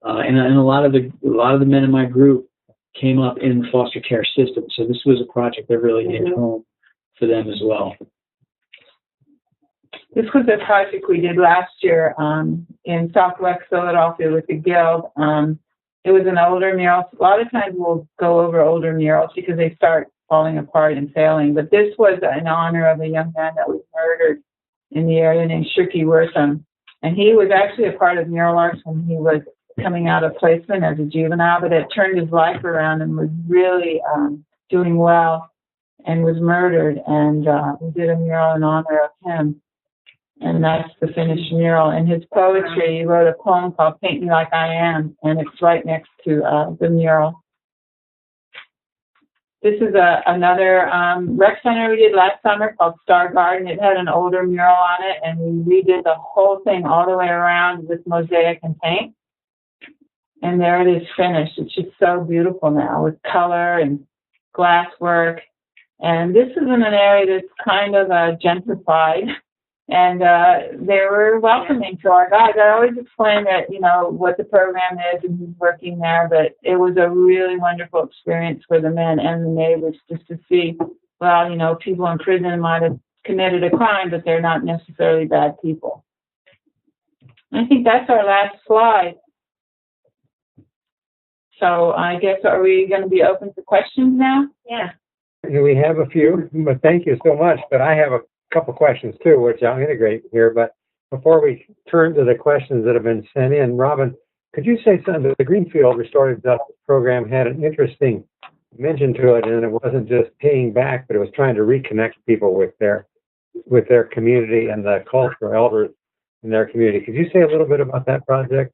And a lot of the men in my group came up in the foster care system, so this was a project that really hit home for them as well. This was a project we did last year in Southwest Philadelphia with the Guild. It was an older mural. A lot of times we'll go over older murals because they start falling apart and failing, but this was in honor of a young man that was murdered in the area named Shirky Wortham, and he was actually a part of Mural Arts when he was coming out of placement as a juvenile, but it turned his life around and was really doing well, and was murdered, and we did a mural in honor of him, and that's the finished mural. And his poetry, he wrote a poem called Paint Me Like I Am, and it's right next to the mural. This is another rec center we did last summer called Star Garden. It had an older mural on it, and we redid the whole thing all the way around with mosaic and paint. And there it is finished. It's just so beautiful now with color and glass work. And this is in an area that's kind of gentrified. And they were welcoming to our guys. I always explain that, what the program is and who's working there, but it was a really wonderful experience for the men and the neighbors just to see, well, people in prison might have committed a crime, but they're not necessarily bad people. I think that's our last slide. So I guess, are we going to be open to questions now? Yeah. We have a few, but thank you so much. But I have a couple questions too, which I'll integrate here. But before we turn to the questions that have been sent in, Robyn, could you say something? The Greenfield Restorative Justice Program had an interesting mention to it, and it wasn't just paying back, but it was trying to reconnect people with their community and the cultural elders in their community. Could you say a little bit about that project?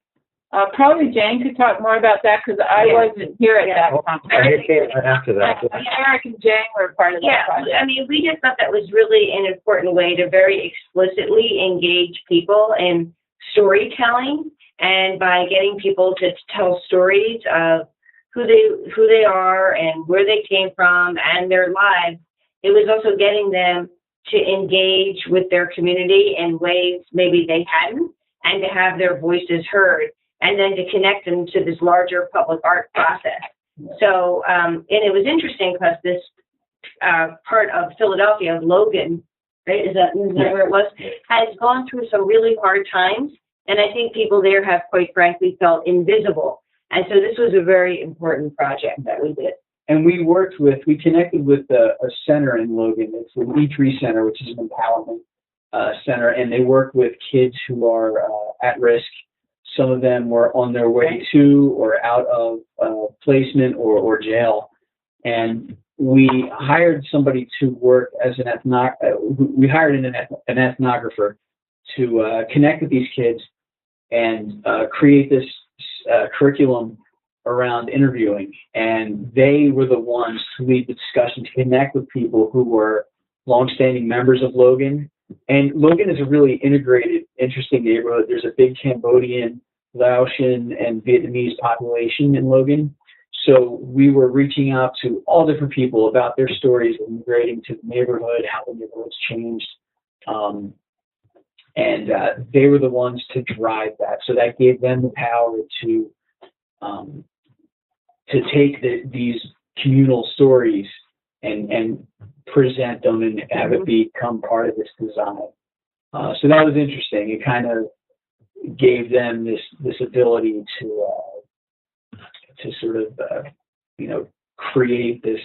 Probably Jane could talk more about that because I wasn't here at that time. You came right after that. Eric and Jane were part of that project. I mean, we just thought that was really an important way to very explicitly engage people in storytelling, and by getting people to tell stories of who they are and where they came from and their lives, it was also getting them to engage with their community in ways maybe they hadn't, and to have their voices heard, and then to connect them to this larger public art process. So, and it was interesting because this part of Philadelphia, Logan, right, is that where it was, has gone through some really hard times. And I think people there have, quite frankly, felt invisible. And so this was a very important project that we did. And we connected with a center in Logan. It's the E3 Center, which is an empowerment center. And they work with kids who are at risk. Some of them were on their way to or out of placement or jail. And we hired somebody to work as an ethnographer to connect with these kids and create this curriculum around interviewing. And they were the ones to lead the discussion, to connect with people who were longstanding members of Logan. And Logan is a really integrated, interesting neighborhood. There's a big Cambodian, Laotian, and Vietnamese population in Logan. So we were reaching out to all different people about their stories of immigrating to the neighborhood, how the neighborhood's changed. And they were the ones to drive that. So that gave them the power to take these communal stories and present them and have it become part of this design. So that was interesting. It kind of gave them this ability to sort of create this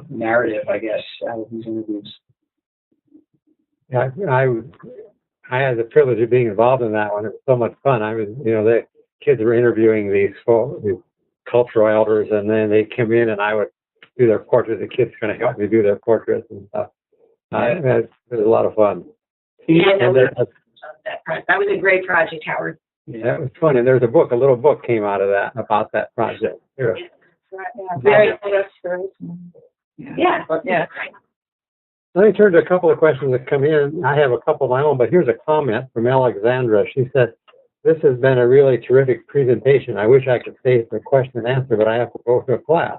narrative, I guess, out of these interviews. Yeah, I had the privilege of being involved in that one. It was so much fun. I was, the kids were interviewing these cultural elders, and then they come in, and I would do their portraits. The kids kind of helped me do their portraits and stuff. It was a lot of fun. Yeah, that was a great project, Howard. Yeah, it was fun, and there's a little book came out of that about that project. Yeah, very restoration. Yeah. Let me turn to a couple of questions that come in. I have a couple of my own, but here's a comment from Alexandra. She said, "This has been a really terrific presentation. I wish I could stay for question and answer, but I have to go to a class.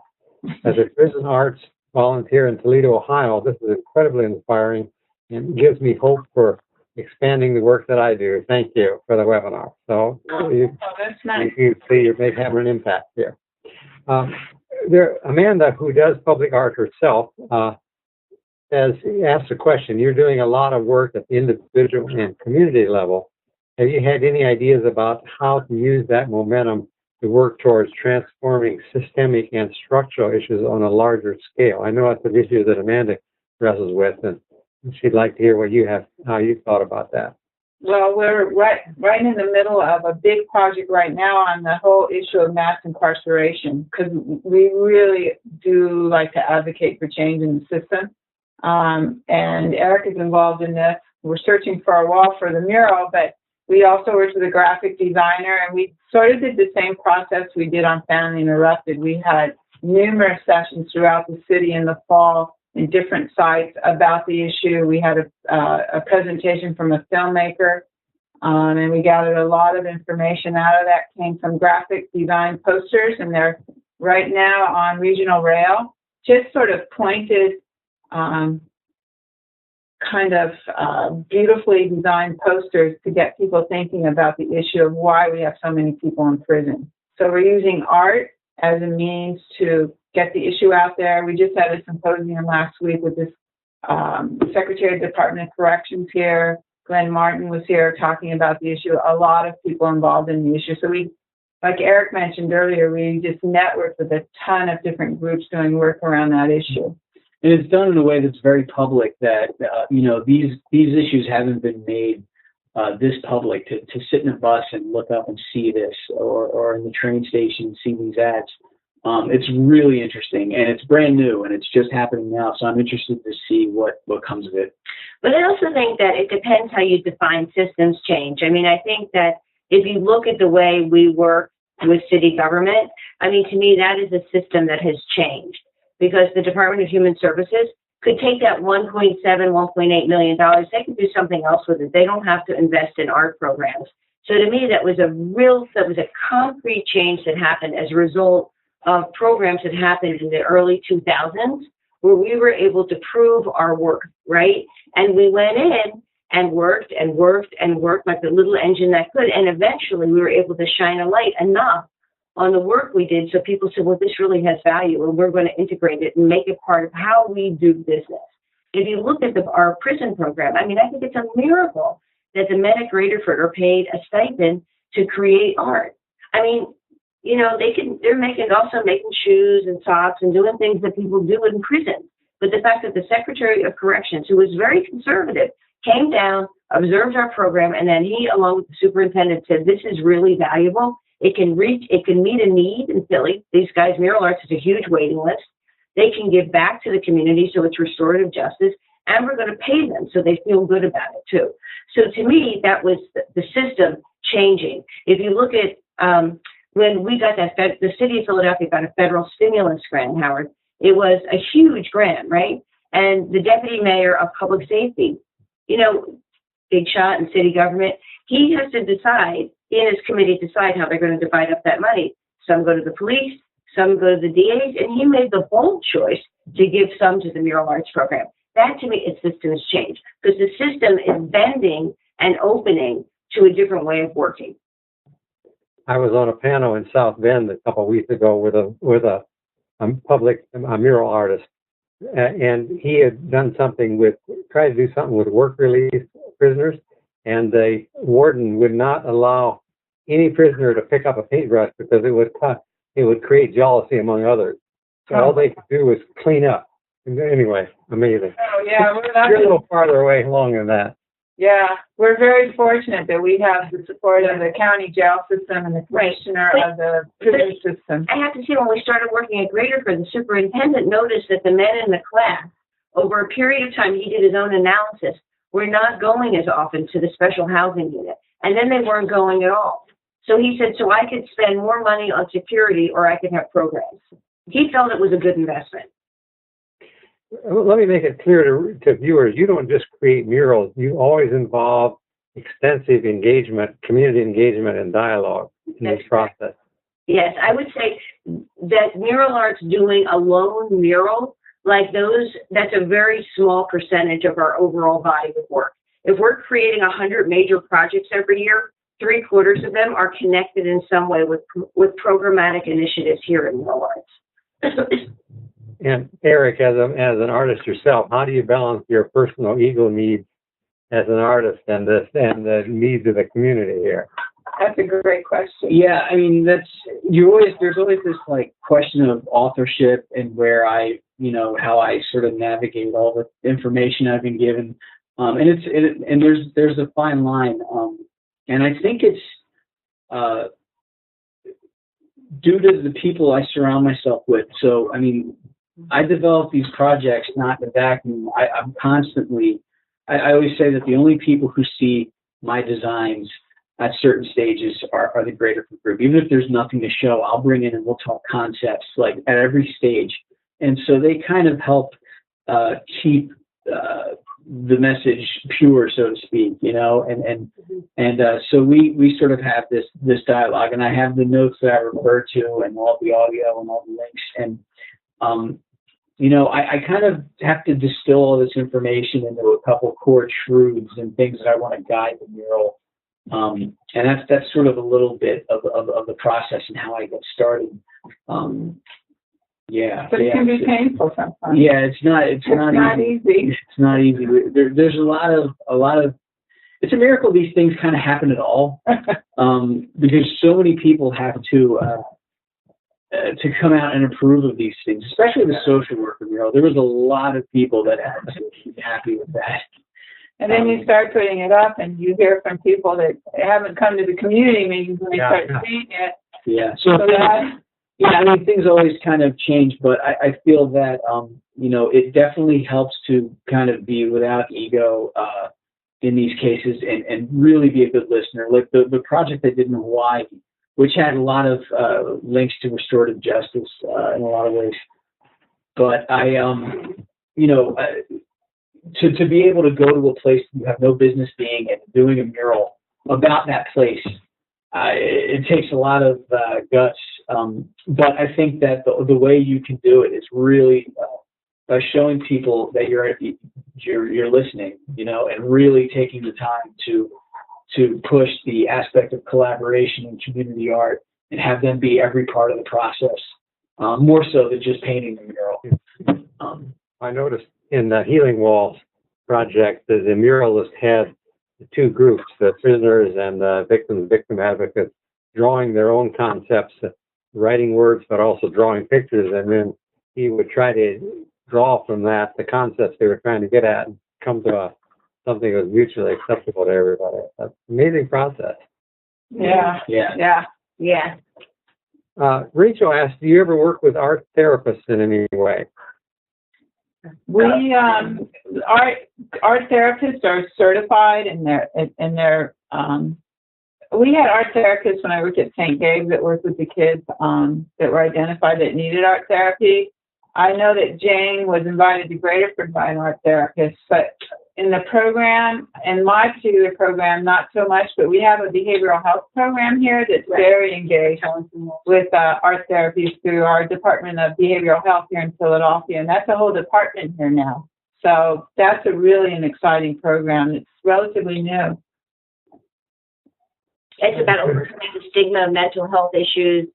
As a prison arts volunteer in Toledo, Ohio, this is incredibly inspiring and gives me hope for expanding the work that I do. Thank you for the webinar." So that's nice. you see you're having an impact here. Amanda, who does public art herself, has asked a question. You're doing a lot of work at the individual and community level. Have you had any ideas about how to use that momentum to work towards transforming systemic and structural issues on a larger scale? I know that's an issue that Amanda wrestles with, and she'd like to hear how you thought about that. Well, we're right in the middle of a big project right now on the whole issue of mass incarceration, because we really do like to advocate for change in the system. And Eric is involved in this. We're searching for a wall for the mural, but we also worked with a graphic designer, and we sort of did the same process we did on Family Interrupted. We had numerous sessions throughout the city in the fall in different sites about the issue. We had a presentation from a filmmaker, and we gathered a lot of information out of that. Came some graphic design posters, and they're right now on Regional Rail, just sort of pointed, beautifully designed posters to get people thinking about the issue of why we have so many people in prison. So we're using art as a means to get the issue out there. We just had a symposium last week with this Secretary of the Department of Corrections here. Glenn Martin was here talking about the issue. A lot of people involved in the issue. So we, like Eric mentioned earlier, we just networked with a ton of different groups doing work around that issue. And it's done in a way that's very public, that, these issues haven't been made this public, to sit in a bus and look up and see this, or in the train station see these ads. It's really interesting, and it's brand new, and it's just happening now. So I'm interested to see what comes of it. But I also think that it depends how you define systems change. I mean, I think that if you look at the way we work with city government, I mean, to me, that is a system that has changed, because the Department of Human Services could take that $1.8 million. They could do something else with it. They don't have to invest in art programs. So to me, that was a concrete change that happened as a result of programs that happened in the early 2000s, where we were able to prove our work, right? And we went in and worked and worked and worked like the little engine that could. And eventually we were able to shine a light enough on the work we did, so people said, well, this really has value, and we're going to integrate it and make it part of how we do business. If you look at our prison program, I mean, I think it's a miracle that the men at Graterford are paid a stipend to create art. I mean, they're also making shoes and socks and doing things that people do in prison. But the fact that the Secretary of Corrections, who was very conservative, came down, observed our program, and then he, along with the superintendent, said, this is really valuable. It can meet a need in Philly. These guys, Mural Arts is a huge waiting list. They can give back to the community, so it's restorative justice, and we're going to pay them so they feel good about it too. So to me, that was the system changing. If you look at when we got the city of Philadelphia got a federal stimulus grant, Howard, it was a huge grant, right? And the deputy mayor of public safety, big shot in city government, he has to decide, he and his committee decide how they're going to divide up that money. some go to the police, some go to the DAs, and he made the bold choice to give some to the mural arts program. That to me is systems change, because the system is bending and opening to a different way of working. I was on a panel in South Bend a couple of weeks ago with a mural artist, and he had done something tried to do something with work release prisoners, and the warden would not allow any prisoner to pick up a paintbrush because it would create jealousy among others. So all they could do was clean up. Anyway, amazing. Oh, yeah. You're a little farther away along than that. Yeah, we're very fortunate that we have the support of the county jail system and the commissioner of the prison system. I have to say, when we started working at Graterford, the superintendent noticed that the men in the class, over a period of time, he did his own analysis, were not going as often to the special housing unit. And then they weren't going at all. So he said, so I could spend more money on security or I could have programs. He felt it was a good investment. Let me make it clear to viewers, you don't just create murals, you always involve extensive engagement, community engagement and dialogue in this process. Yes, I would say that mural arts doing a lone mural, like those, that's a very small percentage of our overall body of work. If we're creating 100 major projects every year, 3/4 of them are connected in some way with programmatic initiatives here in mural arts. And Eric, as an artist yourself, how do you balance your personal ego needs as an artist and the needs of the community here? That's a great question. Yeah, I mean, there's always this like question of authorship and where how I sort of navigate all the information I've been given. And there's a fine line. And I think it's due to the people I surround myself with. So, I mean, I develop these projects not in a vacuum. I'm constantly, I always say that the only people who see my designs at certain stages are the Graterford group. Even if there's nothing to show, I'll bring in and we'll talk concepts like at every stage. And so they kind of help keep the message pure, so to speak, and so we sort of have this dialogue, and I have the notes that I refer to and all the audio and all the links, and I kind of have to distill all this information into a couple core truths and things that I want to guide the mural, and that's sort of a little bit of the process and how I get started. Yeah, but it can be painful sometimes. Yeah, it's not easy. It's not easy. There's a lot of. It's a miracle these things kind of happen at all, because so many people have to come out and approve of these things, especially the social worker mural. There was a lot of people that had to be happy with that. And then you start putting it up, and you hear from people that haven't come to the community meetings when they start seeing it. Yeah. So I mean, things always kind of change, but I feel that, it definitely helps to kind of be without ego in these cases and really be a good listener. Like the project I did in Hawaii, which had a lot of links to restorative justice in a lot of ways. But to be able to go to a place you have no business being and doing a mural about that place, it takes a lot of guts. But I think that the way you can do it is really by showing people that you're listening, and really taking the time to push the aspect of collaboration and community art and have them be every part of the process, more so than just painting the mural. I noticed in the Healing Walls project that the muralist had the two groups, the prisoners and the victim advocates, drawing their own concepts, writing words, but also drawing pictures, and then he would try to draw from that the concepts they were trying to get at and come to something that was mutually acceptable to everybody. That's an amazing process. Yeah. Rachel asked, do you ever work with art therapists in any way? We art therapists are certified in their we had art therapists when I worked at St. Gabe's that worked with the kids that were identified that needed art therapy. I know that Jane was invited to Graterford by an art therapist, but in the program, in my particular program, not so much, but we have a behavioral health program here that's very engaged with art therapies through our Department of Behavioral Health here in Philadelphia, and that's a whole department here now. So that's an exciting program. It's relatively new. It's about overcoming the stigma of mental health issues,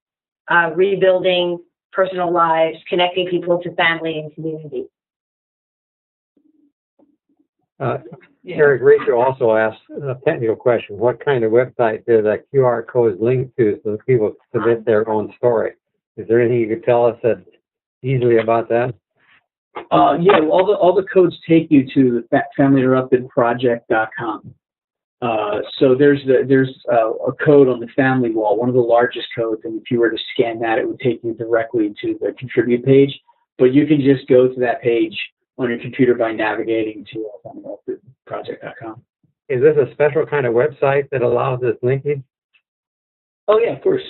rebuilding personal lives, connecting people to family and community. Eric, Rachel also asked a technical question. What kind of website do the QR codes link to so that people submit their own story? Is there anything you could tell us that easily about that? Yeah, all the codes take you to FamilyInterruptedProject.com. So there's a code on the family wall, one of the largest codes, and if you were to scan that, it would take you directly to the contribute page. But you can just go to that page on your computer by navigating to FamilyInterruptedProject.com. Is this a special kind of website that allows this linking? Oh yeah, of course.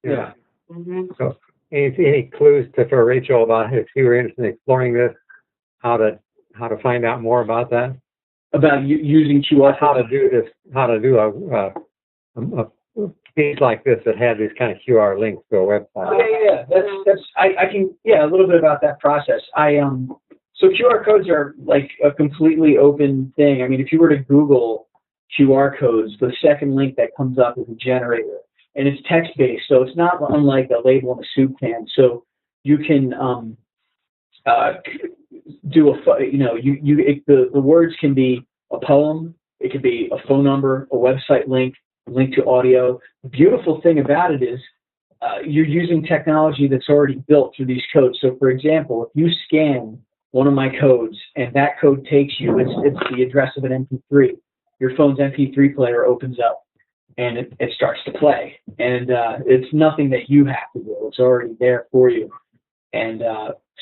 Yeah. Mm-hmm. So any clues for Rachel about if you were interested in exploring this, how to find out more about that? About using QR. How to do this? How to do a page like this that had these kind of QR links to a website? Yeah. I can a little bit about that process. So QR codes are like a completely open thing. I mean, if you were to Google QR codes, the second link that comes up is a generator, and it's text-based, so it's not unlike a label in a soup can. So you can do the words can be a poem, it could be a phone number, a website link, a link to audio. The beautiful thing about it is you're using technology that's already built through these codes. So, for example, if you scan one of my codes and that code takes you, it's the address of an MP3. Your phone's MP3 player opens up and it starts to play. And it's nothing that you have to do. It's already there for you. And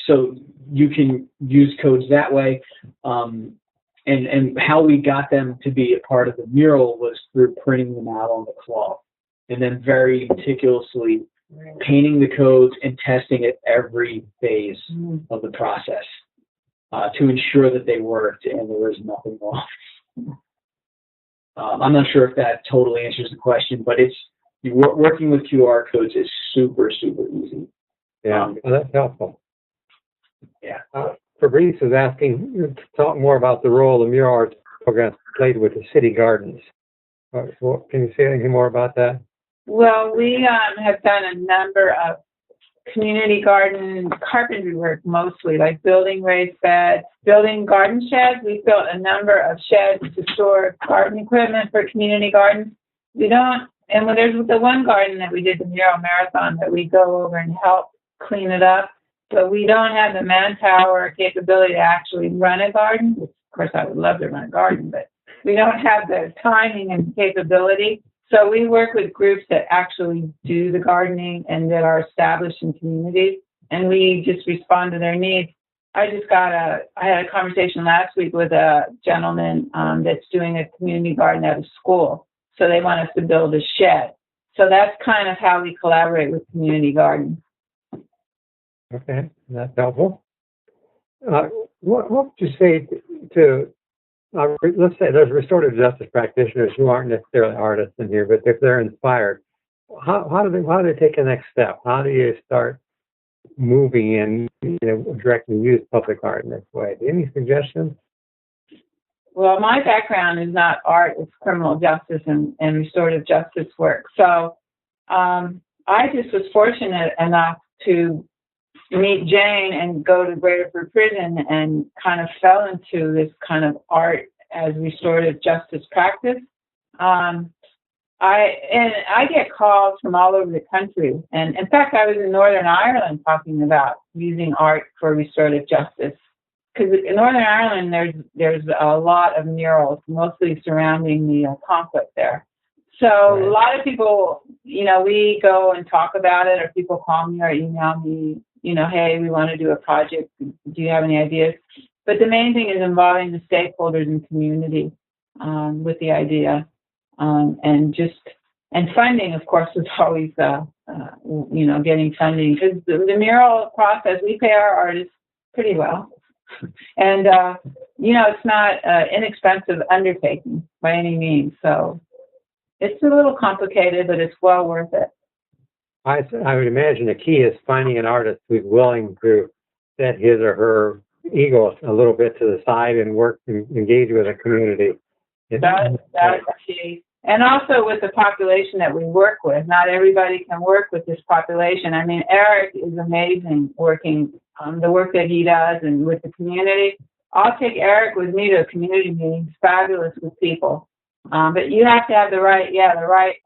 so you can use codes that way. And how we got them to be a part of the mural was through printing them out on the cloth and then very meticulously painting the codes and testing it every phase of the process to ensure that they worked and there was nothing wrong. I'm not sure if that totally answers the question, but working with QR codes is super, super easy. Yeah, well, that's helpful. Yeah. Fabrice is asking to talk more about the role the mural arts program played with the city gardens. Can you say anything more about that? Well, we have done a number of community garden carpentry work, mostly like building raised beds, building garden sheds. We've built a number of sheds to store garden equipment for community gardens. And when there's the one garden that we did the mural marathon that we go over and help clean it up, but we don't have the manpower or capability to actually run a garden. Of course, I would love to run a garden, but we don't have the timing and capability. So we work with groups that actually do the gardening and that are established in communities, and we just respond to their needs. I had a conversation last week with a gentleman that's doing a community garden at a school. So they want us to build a shed. So that's kind of how we collaborate with community gardens. Okay, that's helpful. What would you say to let's say there's restorative justice practitioners who aren't necessarily artists in here, but if they're inspired, how do they take the next step? How do you start moving in, directly use public art in this way? Any suggestions? Well, my background is not art, it's criminal justice and restorative justice work. So I just was fortunate enough to meet Jane and go to Graterford prison and kind of fell into this kind of art as restorative justice practice. I get calls from all over the country. And in fact, I was in Northern Ireland talking about using art for restorative justice. Because in Northern Ireland, there's a lot of murals, mostly surrounding the conflict there. So a lot of people, we go and talk about it, or people call me or email me, hey, we want to do a project. Do you have any ideas? But the main thing is involving the stakeholders and community with the idea. And funding, of course, is always, getting funding. Because the mural process, we pay our artists pretty well. And, it's not an inexpensive undertaking by any means. So it's a little complicated, but it's well worth it. I would imagine the key is finding an artist who's willing to set his or her ego a little bit to the side and work and engage with the community. That's key. And also with the population that we work with, not everybody can work with this population. I mean, Eric is amazing working the work that he does and with the community. I'll take Eric with me to a community meeting. He's fabulous with people. But you have to have the right,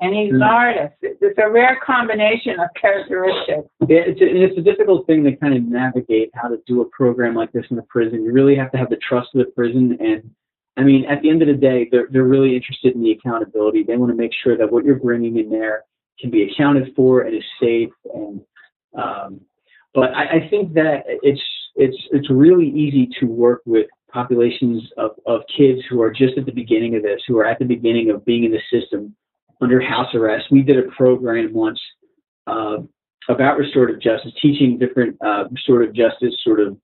and he's an artist. It's a rare combination of characteristics. It's a difficult thing to kind of navigate how to do a program like this in the prison. You really have to have the trust of the prison, and I mean, at the end of the day, they're really interested in the accountability. They want to make sure that what you're bringing in there can be accounted for and is safe. And but I think that it's really easy to work with populations of kids who are just at the beginning of this, who are at the beginning of being in the system under house arrest. We did a program once about restorative justice, teaching different restorative justice sort of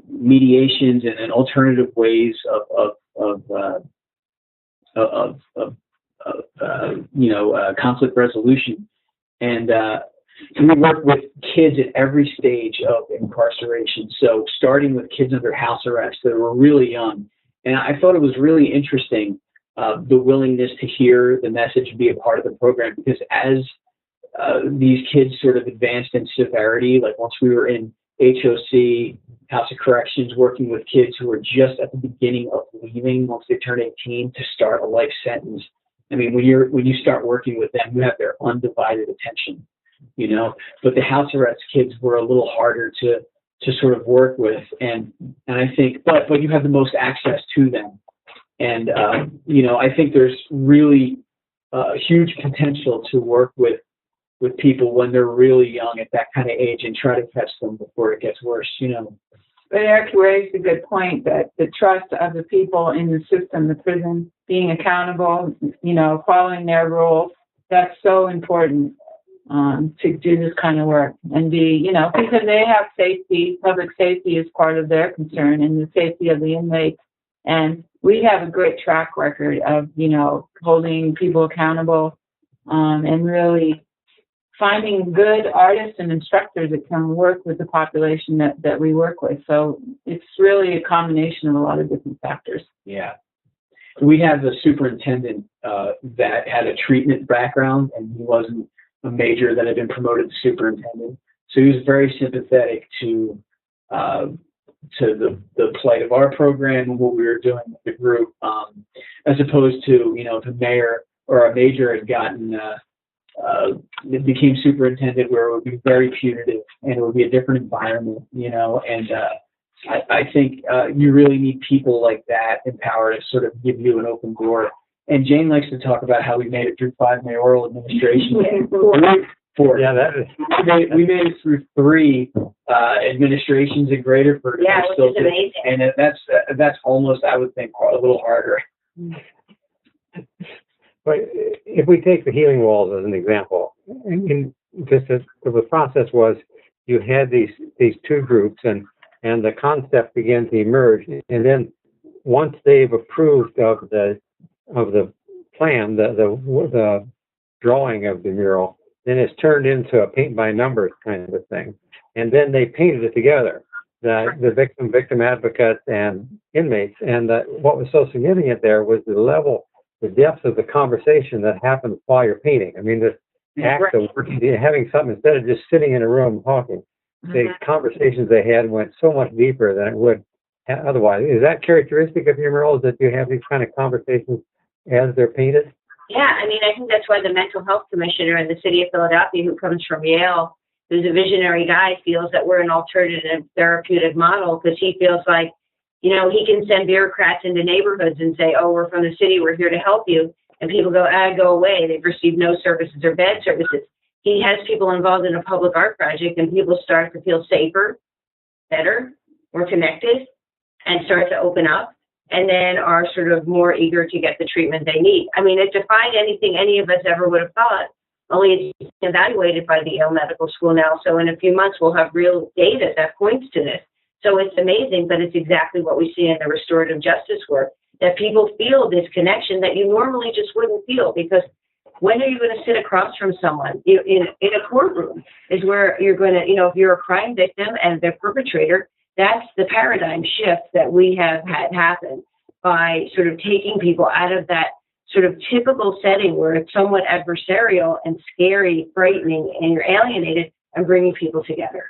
mediations and alternative ways of conflict resolution. And we work with kids at every stage of incarceration. So starting with kids under house arrest that were really young. And I thought it was really interesting, the willingness to hear the message and be a part of the program, because as these kids sort of advanced in severity, like once we were in HOC, House of Corrections, working with kids who were just at the beginning of leaving once they turn 18 to start a life sentence. I mean, when you start working with them, you have their undivided attention, But the house arrest kids were a little harder to sort of work with, and I think, but you have the most access to them, and I think there's really huge potential to work with people when they're really young at that kind of age and try to catch them before it gets worse, But Eric raised a good point that the trust of the people in the system, the prison, being accountable, following their rules, that's so important to do this kind of work and be, because they have safety, public safety is part of their concern and the safety of the inmates. And we have a great track record of, holding people accountable and really finding good artists and instructors that can work with the population that we work with. So it's really a combination of a lot of different factors. Yeah. We have a superintendent that had a treatment background, and he wasn't a major that had been promoted to superintendent. So he was very sympathetic to the plight of our program and what we were doing with the group, as opposed to, if a mayor or a major had gotten it became superintendent, where it would be very punitive and it would be a different environment, and I think you really need people like that in power to sort of give you an open door. And Jane likes to talk about how we made it through 5 mayoral administrations. Four. Yeah, we made it through 3 administrations in Graterford. Yeah, which is amazing. And that's almost, I would think, a little harder. But if we take the healing walls as an example, the process was you had these 2 groups, and the concept began to emerge, and then once they've approved of the plan, the drawing of the mural, then it's turned into a paint by numbers kind of a thing, and then they painted it together, the victim advocates and inmates, and what was so significant there was the depth of the conversation that happens while you're painting. I mean, the act of having something, instead of just sitting in a room talking, the conversations they had went so much deeper than it would otherwise. Is that characteristic of your murals, that you have these kind of conversations as they're painted? Yeah, I mean, I think that's why the mental health commissioner in the city of Philadelphia, who comes from Yale, who's a visionary guy, feels that we're an alternative therapeutic model, because he feels like, he can send bureaucrats into neighborhoods and say, oh, we're from the city, we're here to help you. And people go, go away. They've received no services or bad services. He has people involved in a public art project, and people start to feel safer, better, more connected, and start to open up, and then are sort of more eager to get the treatment they need. I mean, it defied anything any of us ever would have thought, only it's evaluated by the Yale Medical School now. So in a few months, we'll have real data that points to this. So it's amazing, but it's exactly what we see in the restorative justice work, that people feel this connection that you normally just wouldn't feel, because when are you going to sit across from someone? In a courtroom is where you're going to, if you're a crime victim and the perpetrator, that's the paradigm shift that we have had happen by sort of taking people out of that sort of typical setting where it's somewhat adversarial and scary, frightening, and you're alienated, and bringing people together.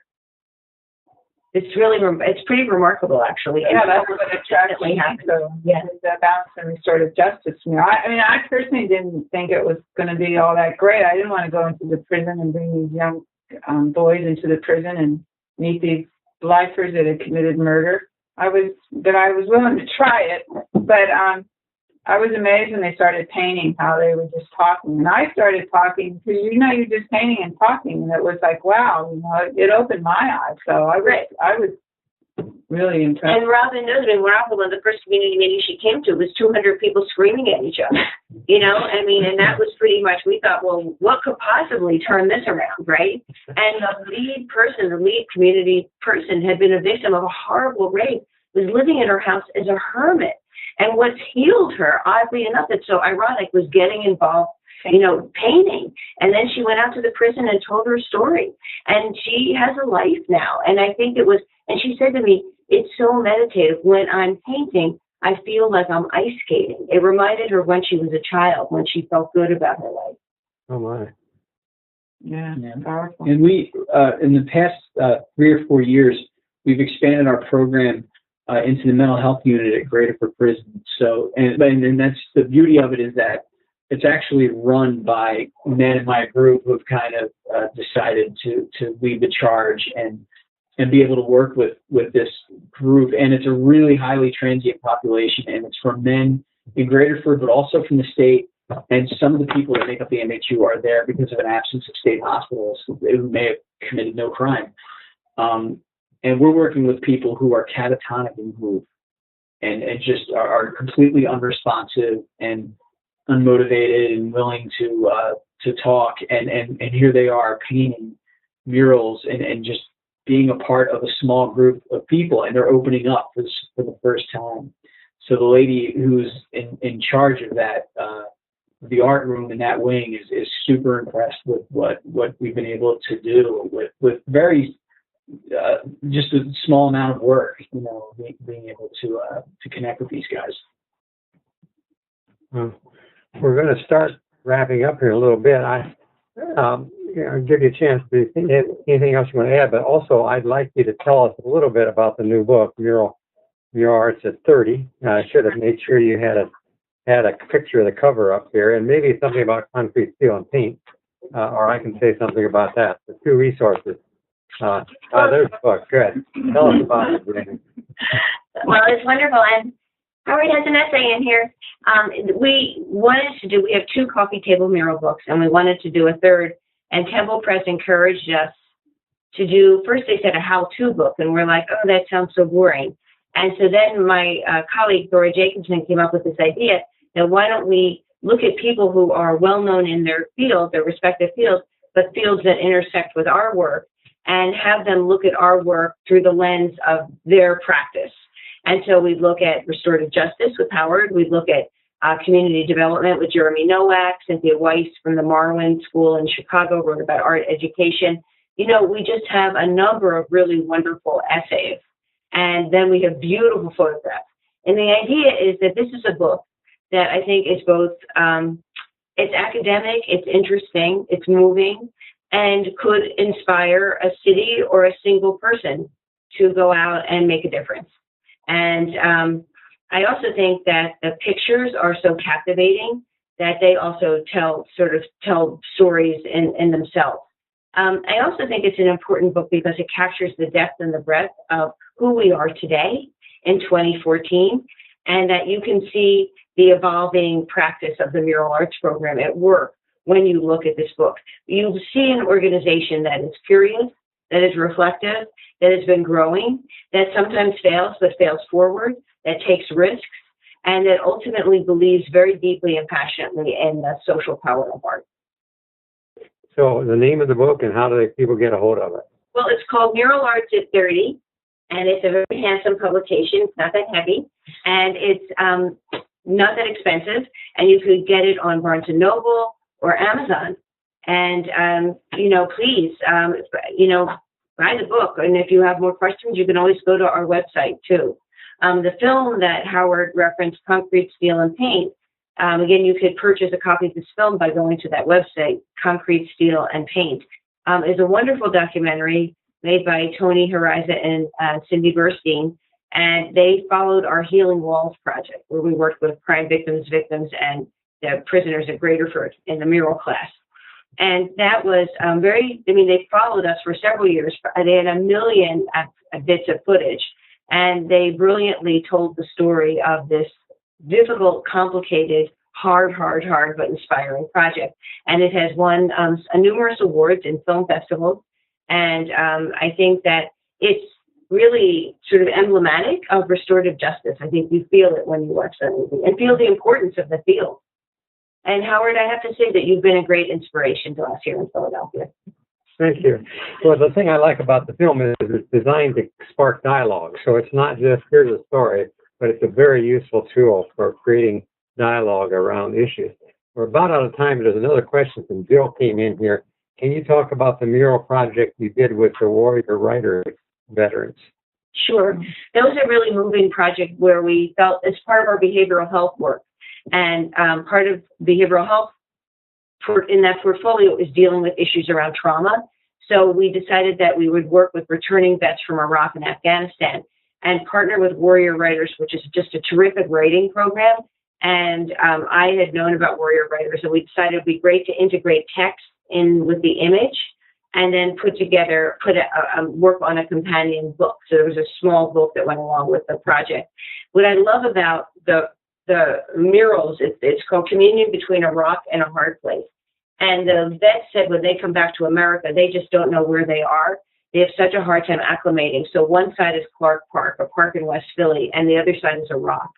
It's pretty remarkable, actually. Yeah, that's what attracts me. So, yeah, the balance and restorative justice. I personally didn't think it was going to be all that great. I didn't want to go into the prison and bring these young boys into the prison and meet these lifers that had committed murder. I was willing to try it, but I was amazed when they started painting, how they were just talking. And I started talking, because you're just painting and talking, and it was like, wow, it opened my eyes. So I was really impressed. And Robyn Buseman, one of the first community meetings she came to was 200 people screaming at each other. And that was pretty much, we thought, well, what could possibly turn this around, right? And the lead community person had been a victim of a horrible rape, was living in her house as a hermit. And what's healed her, oddly enough, it's so ironic, was getting involved, painting. And then she went out to the prison and told her story. And she has a life now. And I think and she said to me, it's so meditative. When I'm painting, I feel like I'm ice skating. It reminded her when she was a child, when she felt good about her life. Oh, my. Yeah, powerful. And we, in the past 3 or 4 years, we've expanded our program into the mental health unit at Graterford Prison. So, and that's the beauty of it, is that it's actually run by men in my group who have kind of decided to lead the charge and be able to work with this group. And it's a really highly transient population, and it's from men in Graterford, but also from the state. And some of the people that make up the MHU are there because of an absence of state hospitals who may have committed no crime. And we're working with people who are catatonic in group and just are completely unresponsive and unmotivated and willing to talk. And here they are painting murals and just being a part of a small group of people, and they're opening up for the first time. So the lady who's in charge of that, the art room in that wing, is super impressed with what we've been able to do with very just a small amount of work, being able to connect with these guys. We're going to start wrapping up here a little bit. I'll give you a chance to anything else you want to add, but also I'd like you to tell us a little bit about the new book, Mural Arts at 30. I should have made sure you had a picture of the cover up here, and maybe something about concrete, steel, and paint, or I can say something about that. The 2 resources. There's the book. Good. Tell us about it, Brandon. Well, it's wonderful. And Howard has an essay in here. We have 2 coffee table mural books, and we wanted to do a third. And Temple Press encouraged us to do, first they said a how-to book, and we're like, oh, that sounds so boring. And so then my colleague, Dora Jacobson, came up with this idea that why don't we look at people who are well-known in their field, their respective fields, but fields that intersect with our work, and have them look at our work through the lens of their practice. And so we look at restorative justice with Howard. We look at community development with Jeremy Nowak. Cynthia Weiss from the Marwin School in Chicago wrote about art education. We just have a number of really wonderful essays. And then we have beautiful photographs. And the idea is that this is a book that I think is both, it's academic, it's interesting, it's moving, and could inspire a city or a single person to go out and make a difference. And I also think that the pictures are so captivating that they also tell stories in themselves. I also think it's an important book because it captures the depth and the breadth of who we are today in 2014, and that you can see the evolving practice of the Mural Arts Program at work when you look at this book. You see an organization that is curious, that is reflective, that has been growing, that sometimes fails, but fails forward, that takes risks, and that ultimately believes very deeply and passionately in the social power of art. So the name of the book and how do people get a hold of it? Well, it's called Mural Arts at 30, And it's a very handsome publication. It's not that heavy, and it's not that expensive. And you could get it on Barnes & Noble or Amazon. And, you know, please, you know, buy the book. And if you have more questions, you can always go to our website, too. The film that Howard referenced, Concrete, Steel, and Paint, again, you could purchase a copy of this film by going to that website, Concrete, Steel, and Paint. Is a wonderful documentary made by Tony Hariza and Cindy Burstein, and they followed our Healing Walls project, where we worked with crime victims, and the prisoners at Graterford in the mural class. And that was they followed us for several years. They had 1 million bits of footage, and they brilliantly told the story of this difficult, complicated, hard, but inspiring project. And it has won numerous awards in film festivals. And I think that it's really sort of emblematic of restorative justice. I think you feel it when you watch that movie and feel the importance of the field. And Howard, I have to say that you've been a great inspiration to us here in Philadelphia. Thank you. Well, the thing I like about the film is it's designed to spark dialogue. So it's not just here's a story, but it's a very useful tool for creating dialogue around issues. We're about out of time. There's another question from Jill came in here. Can you talk about the mural project you did with the Warrior Writer veterans? Sure. That was a really moving project where we felt as part of our behavioral health work. And part of behavioral health in that portfolio is dealing with issues around trauma. So we decided that we would work with returning vets from Iraq and Afghanistan and partner with Warrior Writers, which is just a terrific writing program. And I had known about Warrior Writers, and we decided it would be great to integrate text in with the image and then work on a companion book. So there was a small book that went along with the project. What I love about the murals, it's called Communion Between a Rock and a Hard Place. And the vets said when they come back to America, they just don't know where they are. They have such a hard time acclimating. So one side is Clark Park, a park in West Philly, and the other side is a rock.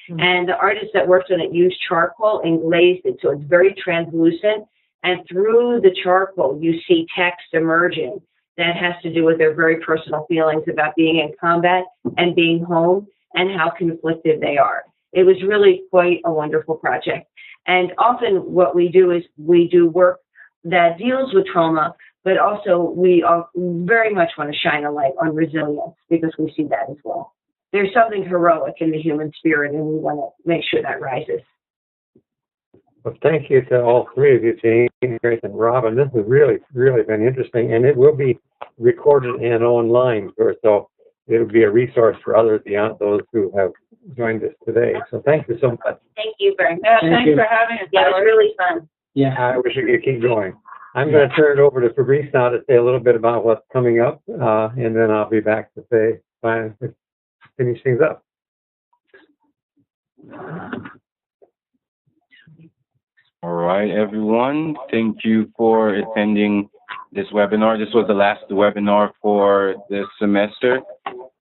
Mm-hmm. And the artists that worked on it used charcoal and glazed it, so it's very translucent. And through the charcoal, you see text emerging that has to do with their very personal feelings about being in combat and being home and how conflicted they are. It was really quite a wonderful project. And often what we do is we do work that deals with trauma, but also we very much want to shine a light on resilience because we see that as well. There's something heroic in the human spirit, and we want to make sure that rises. Well, thank you to all three of you, Jane, Grace, and Robyn. This has really been interesting, and it will be recorded and online, so it'll be a resource for others beyond those who have joined us today. So thank you so much. Thank you very much. Thanks for having us. Yeah, it was really fun. Yeah. I wish we could keep going. I'm going to turn it over to Fabrice now to say a little bit about what's coming up, and then I'll be back to finish things up. All right, everyone. Thank you for attending this webinar. This was the last webinar for this semester,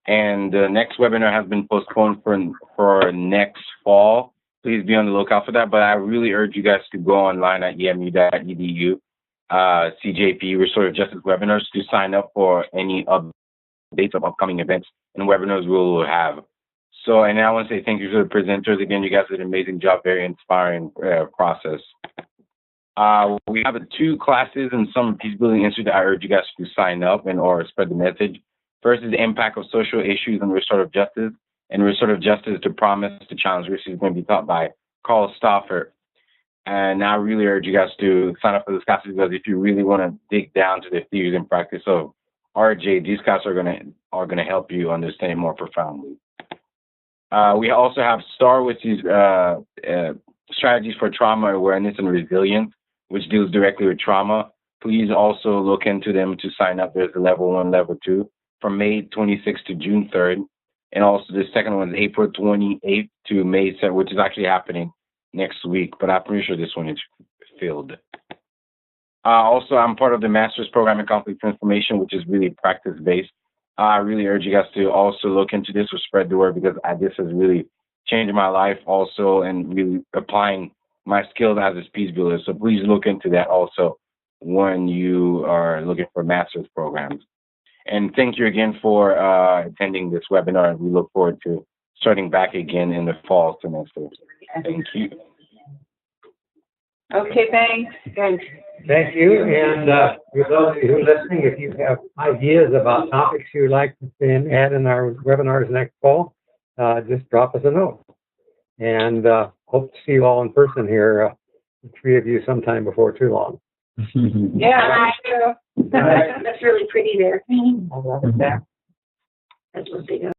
and the next webinar has been postponed for next fall. Please be on the lookout for that. But I really urge you guys to go online at emu.edu, CJP Restorative Justice Webinars, to sign up for any updates of upcoming events and webinars we will have. So, and I want to say thank you to the presenters. Again, you guys did an amazing job, very inspiring process. We have 2 classes and some peace building institute that I urge you guys to sign up and or spread the message. First is the impact of social issues and restorative justice, and restorative justice to promise to challenge, which is going to be taught by Carl Stauffer. And I really urge you guys to sign up for this class because if you really want to dig down to the theories and practice of RJ, these classes are going to help you understand more profoundly. We also have STAR, which is strategies for trauma awareness and resilience, which deals directly with trauma. Please also look into them to sign up. There's the level 1, level 2 from May 26th to June 3rd. And also the second one is April 28th to May 7th, which is actually happening next week, but I'm pretty sure this one is filled. Also, I'm part of the Master's Program in Conflict Transformation, which is really practice-based. I really urge you guys to also look into this or spread the word because this has really changed my life also and really applying my skills as a peace builder. So please look into that also when you are looking for master's programs. And thank you again for attending this webinar. We look forward to starting back again in the fall semester. Thank you. Okay, thanks. Thanks. Thank you. And for those of you who are listening, if you have ideas about topics you'd like to add in our webinars next fall, just drop us a note. And hope to see you all in person here, the three of you, sometime before too long. Yeah, me too. That's really pretty there. I love it there. That's what they do.